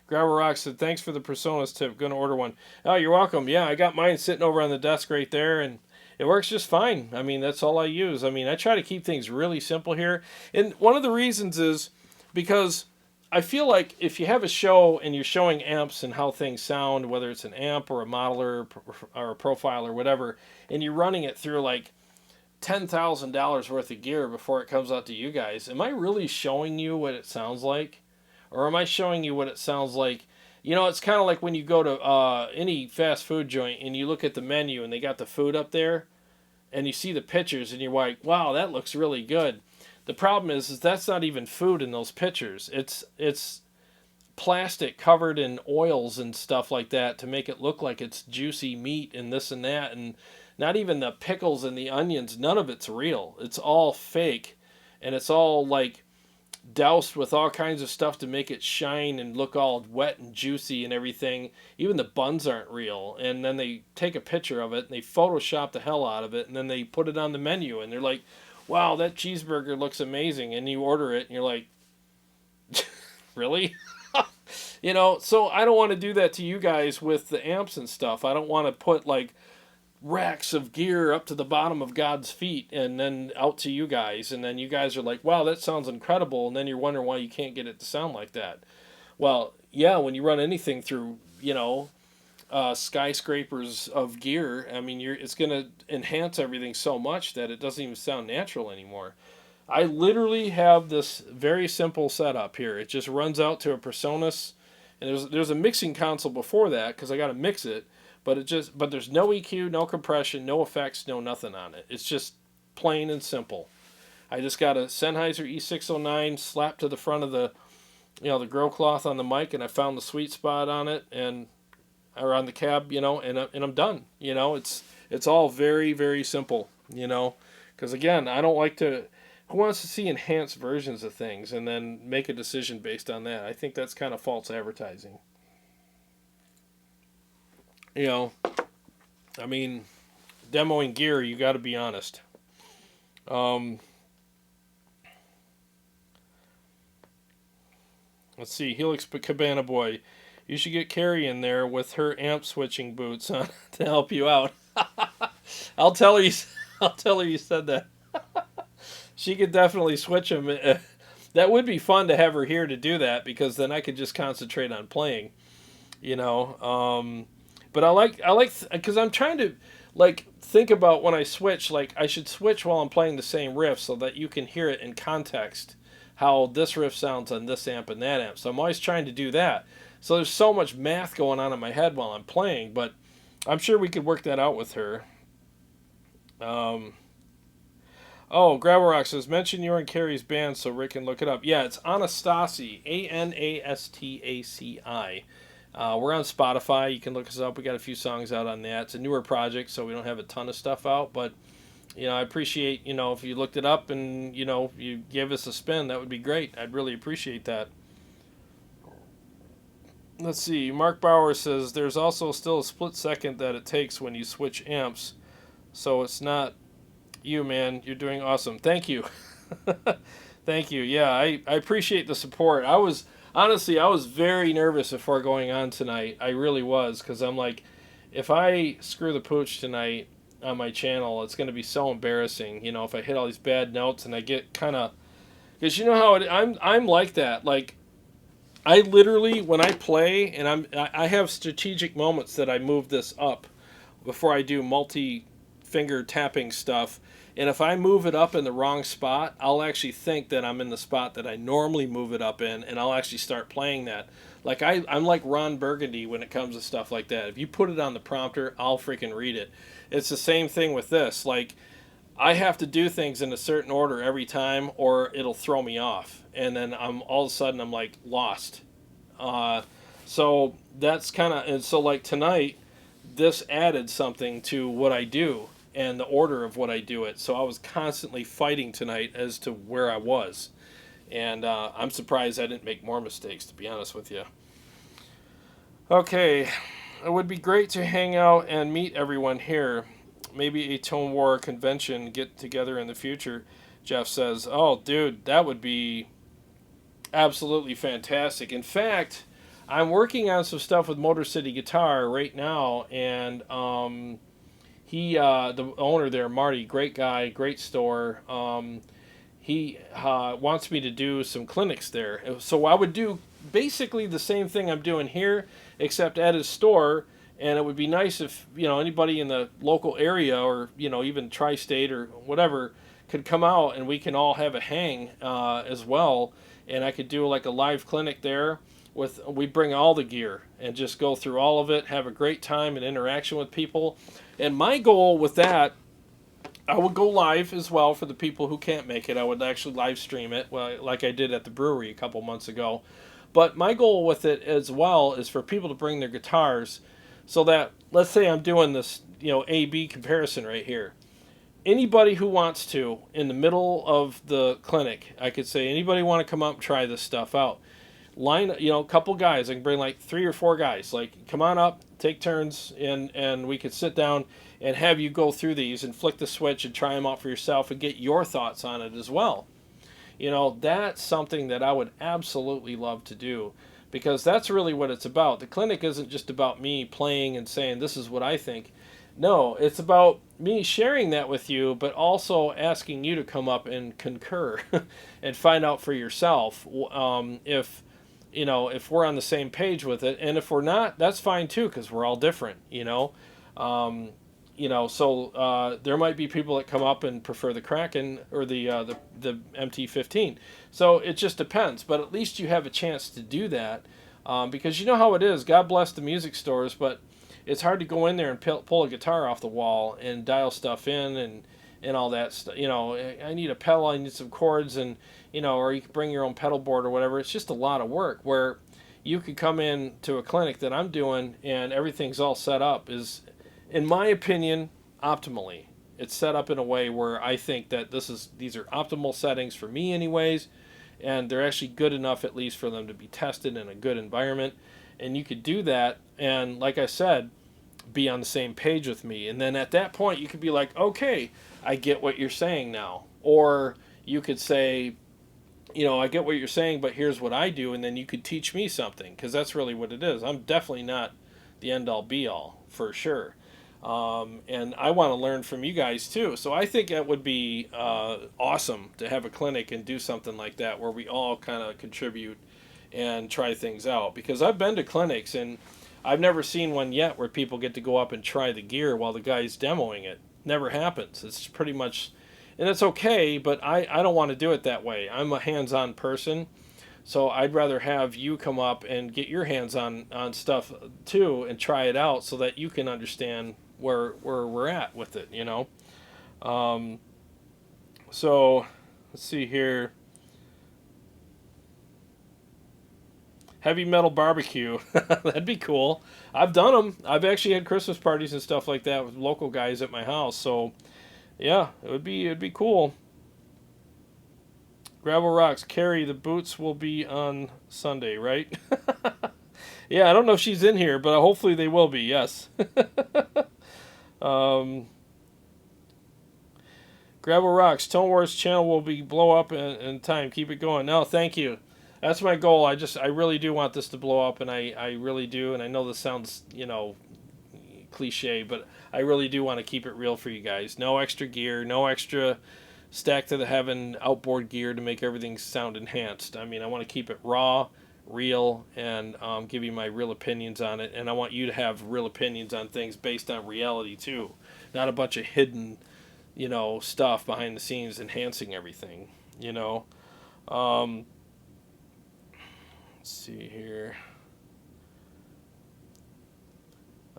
Gravel Rock said, thanks for the Personas tip. Going to order one. Oh, you're welcome. Yeah, I got mine sitting over on the desk right there, and it works just fine. I mean, that's all I use. I mean, I try to keep things really simple here. And one of the reasons is because I feel like if you have a show and you're showing amps and how things sound, whether it's an amp or a modeler or a profile or whatever, and you're running it through like $10,000 worth of gear before it comes out to you guys, am I really showing you what it sounds like? Or am I showing you what it sounds like? It's kind of like when you go to any fast food joint and you look at the menu and they got the food up there and you see the pictures and you're like, wow, that looks really good. The problem is that's not even food in those pictures. It's plastic covered in oils and stuff like that to make it look like it's juicy meat and this and that. And not even the pickles and the onions, none of it's real. It's all fake. And it's all like doused with all kinds of stuff to make it shine and look all wet and juicy and everything. Even the buns aren't real. And then they take a picture of it and they Photoshop the hell out of it, and then they put it on the menu and they're like, wow, that cheeseburger looks amazing. And you order it and you're like, really? So I don't want to do that to you guys with the amps and stuff. I don't want to put like racks of gear up to the bottom of God's feet and then out to you guys, and then you guys are like, wow, that sounds incredible, and then you're wondering why you can't get it to sound like that. Well, yeah, when you run anything through skyscrapers of gear, I mean, it's going to enhance everything so much that it doesn't even sound natural anymore. I literally have this very simple setup here. It just runs out to a Personas, and there's a mixing console before that because I got to mix it. But there's no EQ, no compression, no effects, no nothing on it. It's just plain and simple. I just got a Sennheiser E609 slapped to the front of the grill cloth on the mic, and I found the sweet spot on it or on the cab, and I'm done. It's all very, very simple. Because again, I don't like to. Who wants to see enhanced versions of things and then make a decision based on that? I think that's kind of false advertising. I mean, demoing gear, you got to be honest. Let's see, Helix Cabana Boy. You should get Carrie in there with her amp switching boots on to help you out. I'll tell her you said that. She could definitely switch them. That would be fun to have her here to do that, because then I could just concentrate on playing. But I like because I'm trying to think about when I switch. Like, I should switch while I'm playing the same riff so that you can hear it in context, how this riff sounds on this amp and that amp. So I'm always trying to do that. So there's so much math going on in my head while I'm playing, but I'm sure we could work that out with her. Gravel Rock says, mention you're in Carrie's band so Rick can look it up. Yeah, it's Anastaci, Anastaci. We're on Spotify. You can look us up. We got a few songs out on that. It's a newer project, so we don't have a ton of stuff out, but I appreciate, if you looked it up and, you gave us a spin, that would be great. I'd really appreciate that. Let's see. Mark Bauer says there's also still a split second that it takes when you switch amps. So it's not you, man. You're doing awesome. Thank you. Thank you. Yeah, I appreciate the support. Honestly, I was very nervous before going on tonight. I really was, because I'm like, if I screw the pooch tonight on my channel, it's going to be so embarrassing. If I hit all these bad notes and I get kind of, because you know how I'm like that. Like, I literally, when I play, and I have strategic moments that I move this up before I do multi-finger tapping stuff. And if I move it up in the wrong spot, I'll actually think that I'm in the spot that I normally move it up in, and I'll actually start playing that. Like, I'm like Ron Burgundy when it comes to stuff like that. If you put it on the prompter, I'll freaking read it. It's the same thing with this. Like, I have to do things in a certain order every time, or it'll throw me off. And then all of a sudden I'm like lost. So that's kind of, and so like tonight, this added something to what I do and the order of what I do it. So I was constantly fighting tonight as to where I was. And I'm surprised I didn't make more mistakes, to be honest with you. Okay, it would be great to hang out and meet everyone here. Maybe a Tone War convention get together in the future, Jeff says. Oh, dude, that would be absolutely fantastic. In fact, I'm working on some stuff with Motor City Guitar right now, and the owner there, Marty, great guy, great store. He wants me to do some clinics there. So I would do basically the same thing I'm doing here, except at his store. And it would be nice if, anybody in the local area or, even tri-state or whatever could come out and we can all have a hang as well. And I could do like a live clinic there we bring all the gear and just go through all of it, have a great time and interaction with people. And my goal with that, I would go live as well for the people who can't make it. I would actually live stream it, like I did at the brewery a couple months ago. But my goal with it as well is for people to bring their guitars, so that, let's say I'm doing this, A-B comparison right here. Anybody who wants to, in the middle of the clinic, I could say, anybody want to come up and try this stuff out? Line, a couple guys. I can bring like 3 or 4 guys. Like, come on up, take turns, and we could sit down and have you go through these and flick the switch and try them out for yourself and get your thoughts on it as well. That's something that I would absolutely love to do, because that's really what it's about. The clinic isn't just about me playing and saying this is what I think. No, it's about me sharing that with you, but also asking you to come up and concur and find out for yourself if we're on the same page with it. And if we're not, that's fine too, because we're all different. So there might be people that come up and prefer the Kraken or the MT-15. So it just depends. But at least you have a chance to do that, because you know how it is. God bless the music stores, but it's hard to go in there and pull a guitar off the wall and dial stuff in and all that stuff. I need a pedal, I need some chords, and or you can bring your own pedal board or whatever. It's just a lot of work. Where you could come in to a clinic that I'm doing and everything's all set up is, in my opinion, optimally. It's set up in a way where I think that these are optimal settings for me anyways, and they're actually good enough at least for them to be tested in a good environment. And you could do that, and like I said, be on the same page with me. And then at that point you could be like, okay, I get what you're saying now. Or you could say, I get what you're saying, but here's what I do, and then you could teach me something, because that's really what it is. I'm definitely not the end-all be-all, for sure. And I want to learn from you guys too. So I think it would be awesome to have a clinic and do something like that where we all kind of contribute and try things out. Because I've been to clinics and I've never seen one yet where people get to go up and try the gear while the guy's demoing it. Never happens. It's pretty much, and it's okay, but I don't want to do it that way. I'm a hands-on person. So I'd rather have you come up and get your hands on stuff too and try it out so that you can understand where we're at with it, So let's see here. Heavy metal barbecue. That'd be cool. I've done them. I've actually had Christmas parties and stuff like that with local guys at my house. So Yeah, it'd be cool. Gravel Rocks, Carrie, the boots will be on Sunday, right? Yeah, I don't know if she's in here, but hopefully they will be. Yes. um, Gravel Rocks, Tone Wars channel will be blow up in time. Keep it going. No, thank you. That's my goal. I really do want this to blow up, and I really do. And I know this sounds, cliche, but I really do want to keep it real for you guys. No extra gear, no extra stack to the heaven outboard gear to make everything sound enhanced. I mean, I want to keep it raw, real, and give you my real opinions on it. And I want you to have real opinions on things based on reality too, not a bunch of hidden, stuff behind the scenes enhancing everything. Um, let's see here.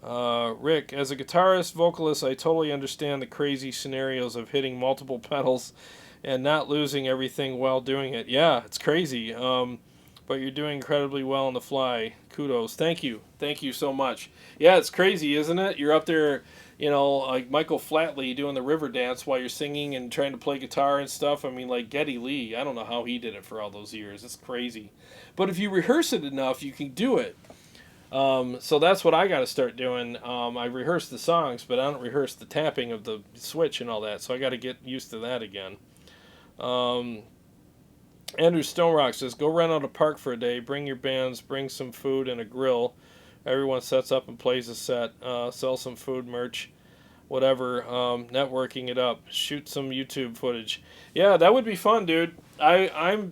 Rick, as a guitarist, vocalist, I totally understand the crazy scenarios of hitting multiple pedals and not losing everything while doing it. Yeah, it's crazy. But you're doing incredibly well on the fly. Kudos. Thank you. Thank you so much. Yeah, it's crazy, isn't it? You're up there, like Michael Flatley doing the river dance while you're singing and trying to play guitar and stuff. I mean, like Geddy Lee, I don't know how he did it for all those years. It's crazy. But if you rehearse it enough, you can do it. So that's what I got to start doing. I rehearse the songs, but I don't rehearse the tapping of the switch and all that. So I got to get used to that again. Andrew Stonerock says, go rent out a park for a day, bring your bands, bring some food and a grill. Everyone sets up and plays a set, sell some food, merch, whatever, networking it up, shoot some YouTube footage. Yeah, that would be fun, dude. I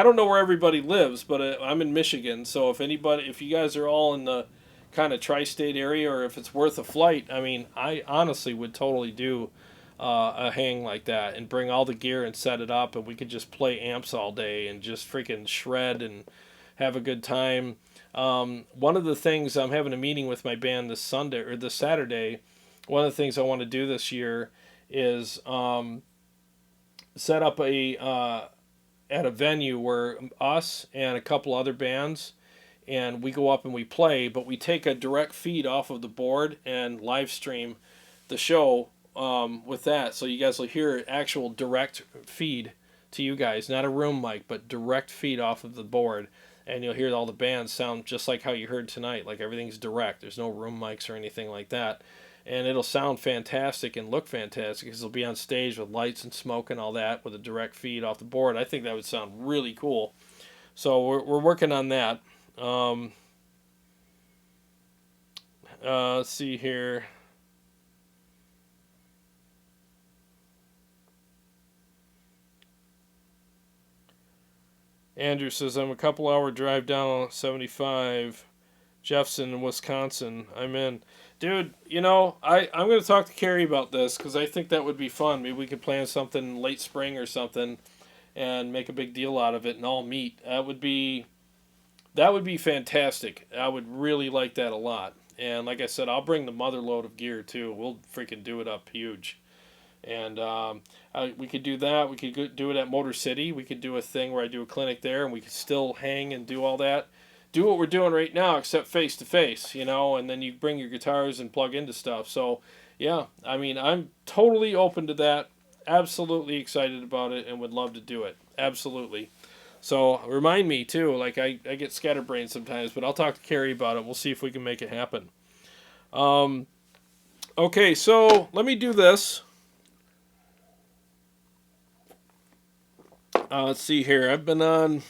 don't know where everybody lives, but I'm in Michigan, so if you guys are all in the kind of tri-state area, or if it's worth a flight, I mean, I honestly would totally do a hang like that and bring all the gear and set it up, and we could just play amps all day and just freaking shred and have a good time. One of the things, I'm having a meeting with my band this Saturday. One of the things I want to do this year is set up at a venue where us and a couple other bands, and we go up and we play, but we take a direct feed off of the board and live stream the show with that, so you guys will hear actual direct feed to you guys, not a room mic, but direct feed off of the board, and you'll hear all the bands sound just like how you heard tonight, like everything's direct. There's no room mics or anything like that. And it'll sound fantastic and look fantastic because it'll be on stage with lights and smoke and all that with a direct feed off the board. I think that would sound really cool. So we're working on that. Let's see here. Andrew says, I'm a couple hour drive down 75, Jefferson, Wisconsin. I'm in. Dude, I'm going to talk to Carrie about this because I think that would be fun. Maybe we could plan something late spring or something and make a big deal out of it and all meet. That would be fantastic. I would really like that a lot. And like I said, I'll bring the mother load of gear too. We'll freaking do it up huge. And we could do that. We could do it at Motor City. We could do a thing where I do a clinic there and we could still hang and do all that. Do what we're doing right now, except face to face, and then you bring your guitars and plug into stuff. So, yeah, I mean, I'm totally open to that. Absolutely excited about it and would love to do it. Absolutely. So, remind me, too. Like, I get scatterbrained sometimes, but I'll talk to Carrie about it. We'll see if we can make it happen. Okay, so let me do this. Let's see here. I've been on...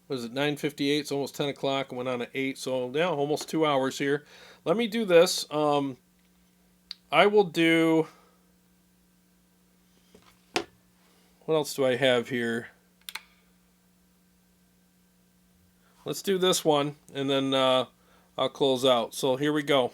Was it 9:58? It's almost 10 o'clock. I went on at 8, so yeah, almost 2 hours here. Let me do this. I will do... What else do I have here? Let's do this one, and then I'll close out. So here we go.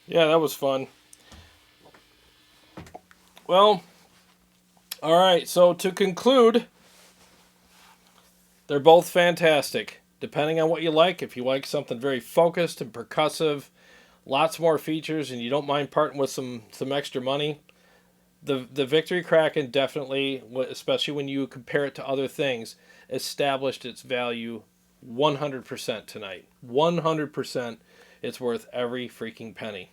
Yeah, that was fun. Well, all right. So to conclude, they're both fantastic. Depending on what you like, if you like something very focused and percussive, lots more features, and you don't mind parting with some extra money, the Victory Kraken definitely, especially when you compare it to other things, established its value 100% tonight. 100%, it's worth every freaking penny.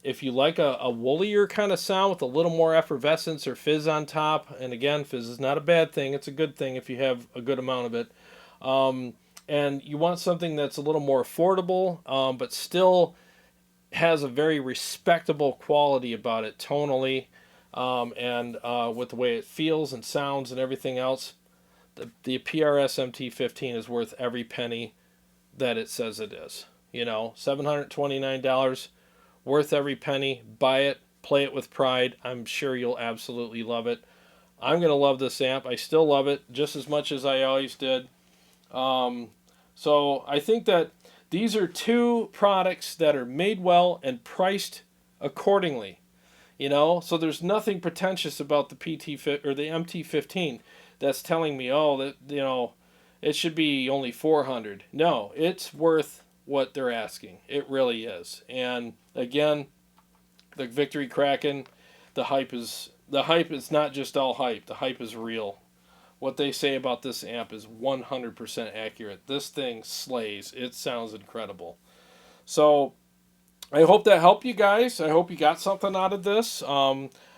If you like a woollier kind of sound with a little more effervescence or fizz on top, and again, fizz is not a bad thing, it's a good thing if you have a good amount of it. And you want something that's a little more affordable, but still has a very respectable quality about it tonally, and with the way it feels and sounds and everything else. The PRS MT15 is worth every penny that it says it is. You know, $729, worth every penny. Buy it, play it with pride. I'm sure you'll absolutely love it. I'm going to love this amp. I still love it just as much as I always did. So I think that these are two products that are made well and priced accordingly. You know, so there's nothing pretentious about the PT or the MT15 that's telling me, oh, that it should be only 400. No, it's worth what they're asking. It really is. And again, the Victory Kraken, the hype is not just all hype. The hype is real. What they say about this amp is 100% accurate. This thing slays. It sounds incredible. So I hope that helped you guys. I hope you got something out of this.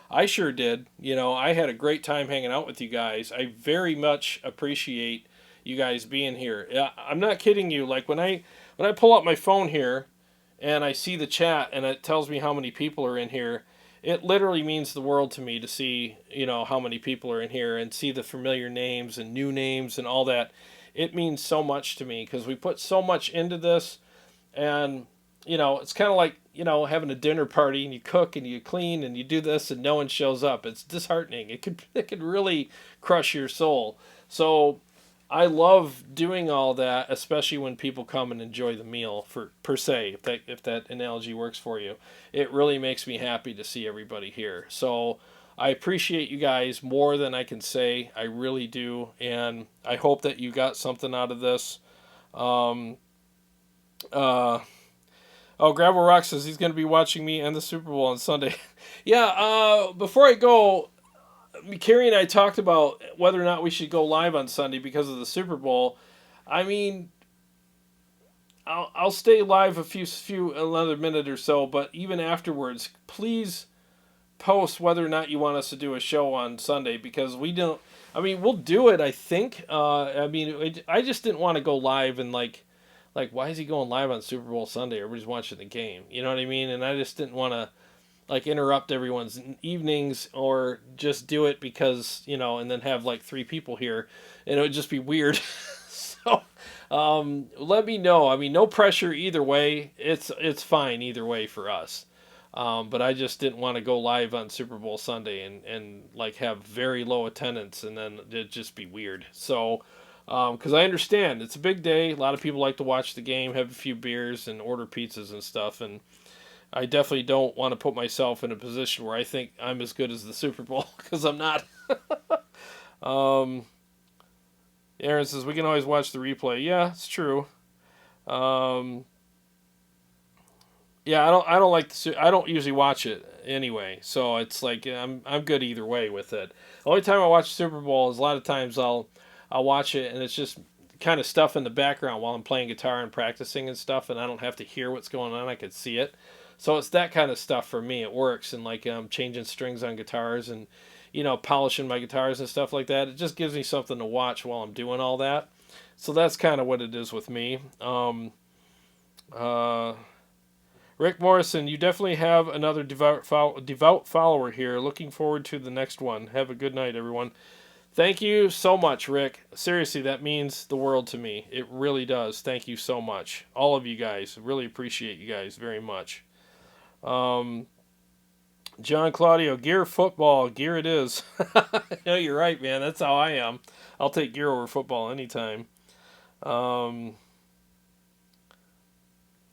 I sure did. You know, I had a great time hanging out with you guys. I very much appreciate you guys being here. I'm not kidding you. Like when I pull up my phone here and I see the chat and it tells me how many people are in here, it literally means the world to me to see, how many people are in here and see the familiar names and new names and all that. It means so much to me because we put so much into this, and it's kind of like, having a dinner party and you cook and you clean and you do this and no one shows up. It's disheartening. It could really crush your soul. So I love doing all that, especially when people come and enjoy the meal per se, if that analogy works for you. It really makes me happy to see everybody here. So I appreciate you guys more than I can say. I really do. And I hope that you got something out of this. Gravel Rock says he's going to be watching me and the Super Bowl on Sunday. Yeah, before I go, Carrie and I talked about whether or not we should go live on Sunday because of the Super Bowl. I mean, I'll stay live another minute or so, but even afterwards, please post whether or not you want us to do a show on Sunday, because we don't. I mean, we'll do it, I think. I just didn't want to go live and like, why is he going live on Super Bowl Sunday? Everybody's watching the game. You know what I mean? And I just didn't want to interrupt everyone's evenings or just do it because, and then have 3 people here, and it would just be weird. So let me know. I mean, no pressure either way. It's fine either way for us. But I just didn't want to go live on Super Bowl Sunday and have very low attendance, and then it'd just be weird. So because I understand it's a big day. A lot of people like to watch the game, have a few beers, and order pizzas and stuff, and I definitely don't want to put myself in a position where I think I'm as good as the Super Bowl, because I'm not. Aaron says we can always watch the replay. Yeah, it's true. Yeah, I don't like I don't usually watch it anyway, so it's I'm good either way with it. The only time I watch Super Bowl is a lot of times I'll watch it and it's just kind of stuff in the background while I'm playing guitar and practicing and stuff, and I don't have to hear what's going on. I can see it. So it's that kind of stuff for me. It works, and changing strings on guitars and polishing my guitars and stuff like that. It just gives me something to watch while I'm doing all that. So that's kind of what it is with me. Rick Morrison, you definitely have another devout follower here. Looking forward to the next one. Have a good night, everyone. Thank you so much, Rick. Seriously, that means the world to me. It really does. Thank you so much. All of you guys. Really appreciate you guys very much. John Claudio, gear football. Gear it is. No, you're right, man. That's how I am. I'll take gear over football anytime.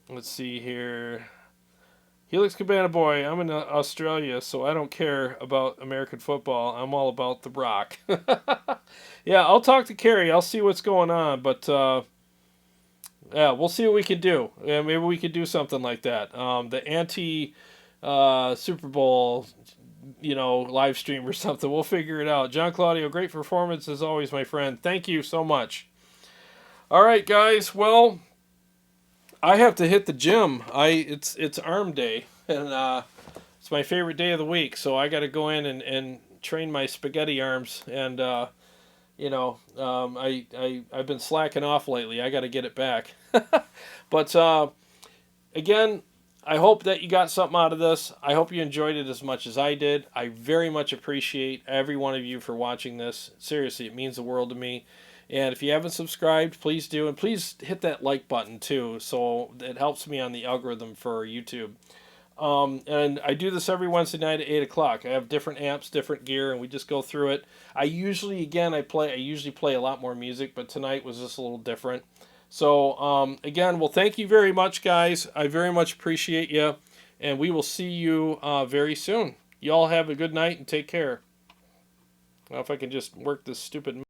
Let's see here. Helix Cabana Boy, I'm in Australia, so I don't care about American football. I'm all about the rock. Yeah, I'll talk to Carrie. I'll see what's going on, but yeah, we'll see what we can do. Yeah, maybe we could do something like that. The anti Super Bowl, live stream or something. We'll figure it out. John Claudio, great performance as always, my friend. Thank you so much. All right, guys. Well, I have to hit the gym. It's arm day, and it's my favorite day of the week. So I got to go in and train my spaghetti arms. And I've been slacking off lately. I got to get it back. But again, I hope that you got something out of this. I hope you enjoyed it as much as I did. I very much appreciate every one of you for watching this. Seriously, it means the world to me. And if you haven't subscribed, please do. And please hit that like button too, so it helps me on the algorithm for YouTube. And I do this every Wednesday night at 8 o'clock. I have different amps, different gear, and we just go through it. I usually play a lot more music, but tonight was just a little different. So, again, well, thank you very much, guys. I very much appreciate you, and we will see you very soon. You all have a good night and take care. Well, if I can just work this stupid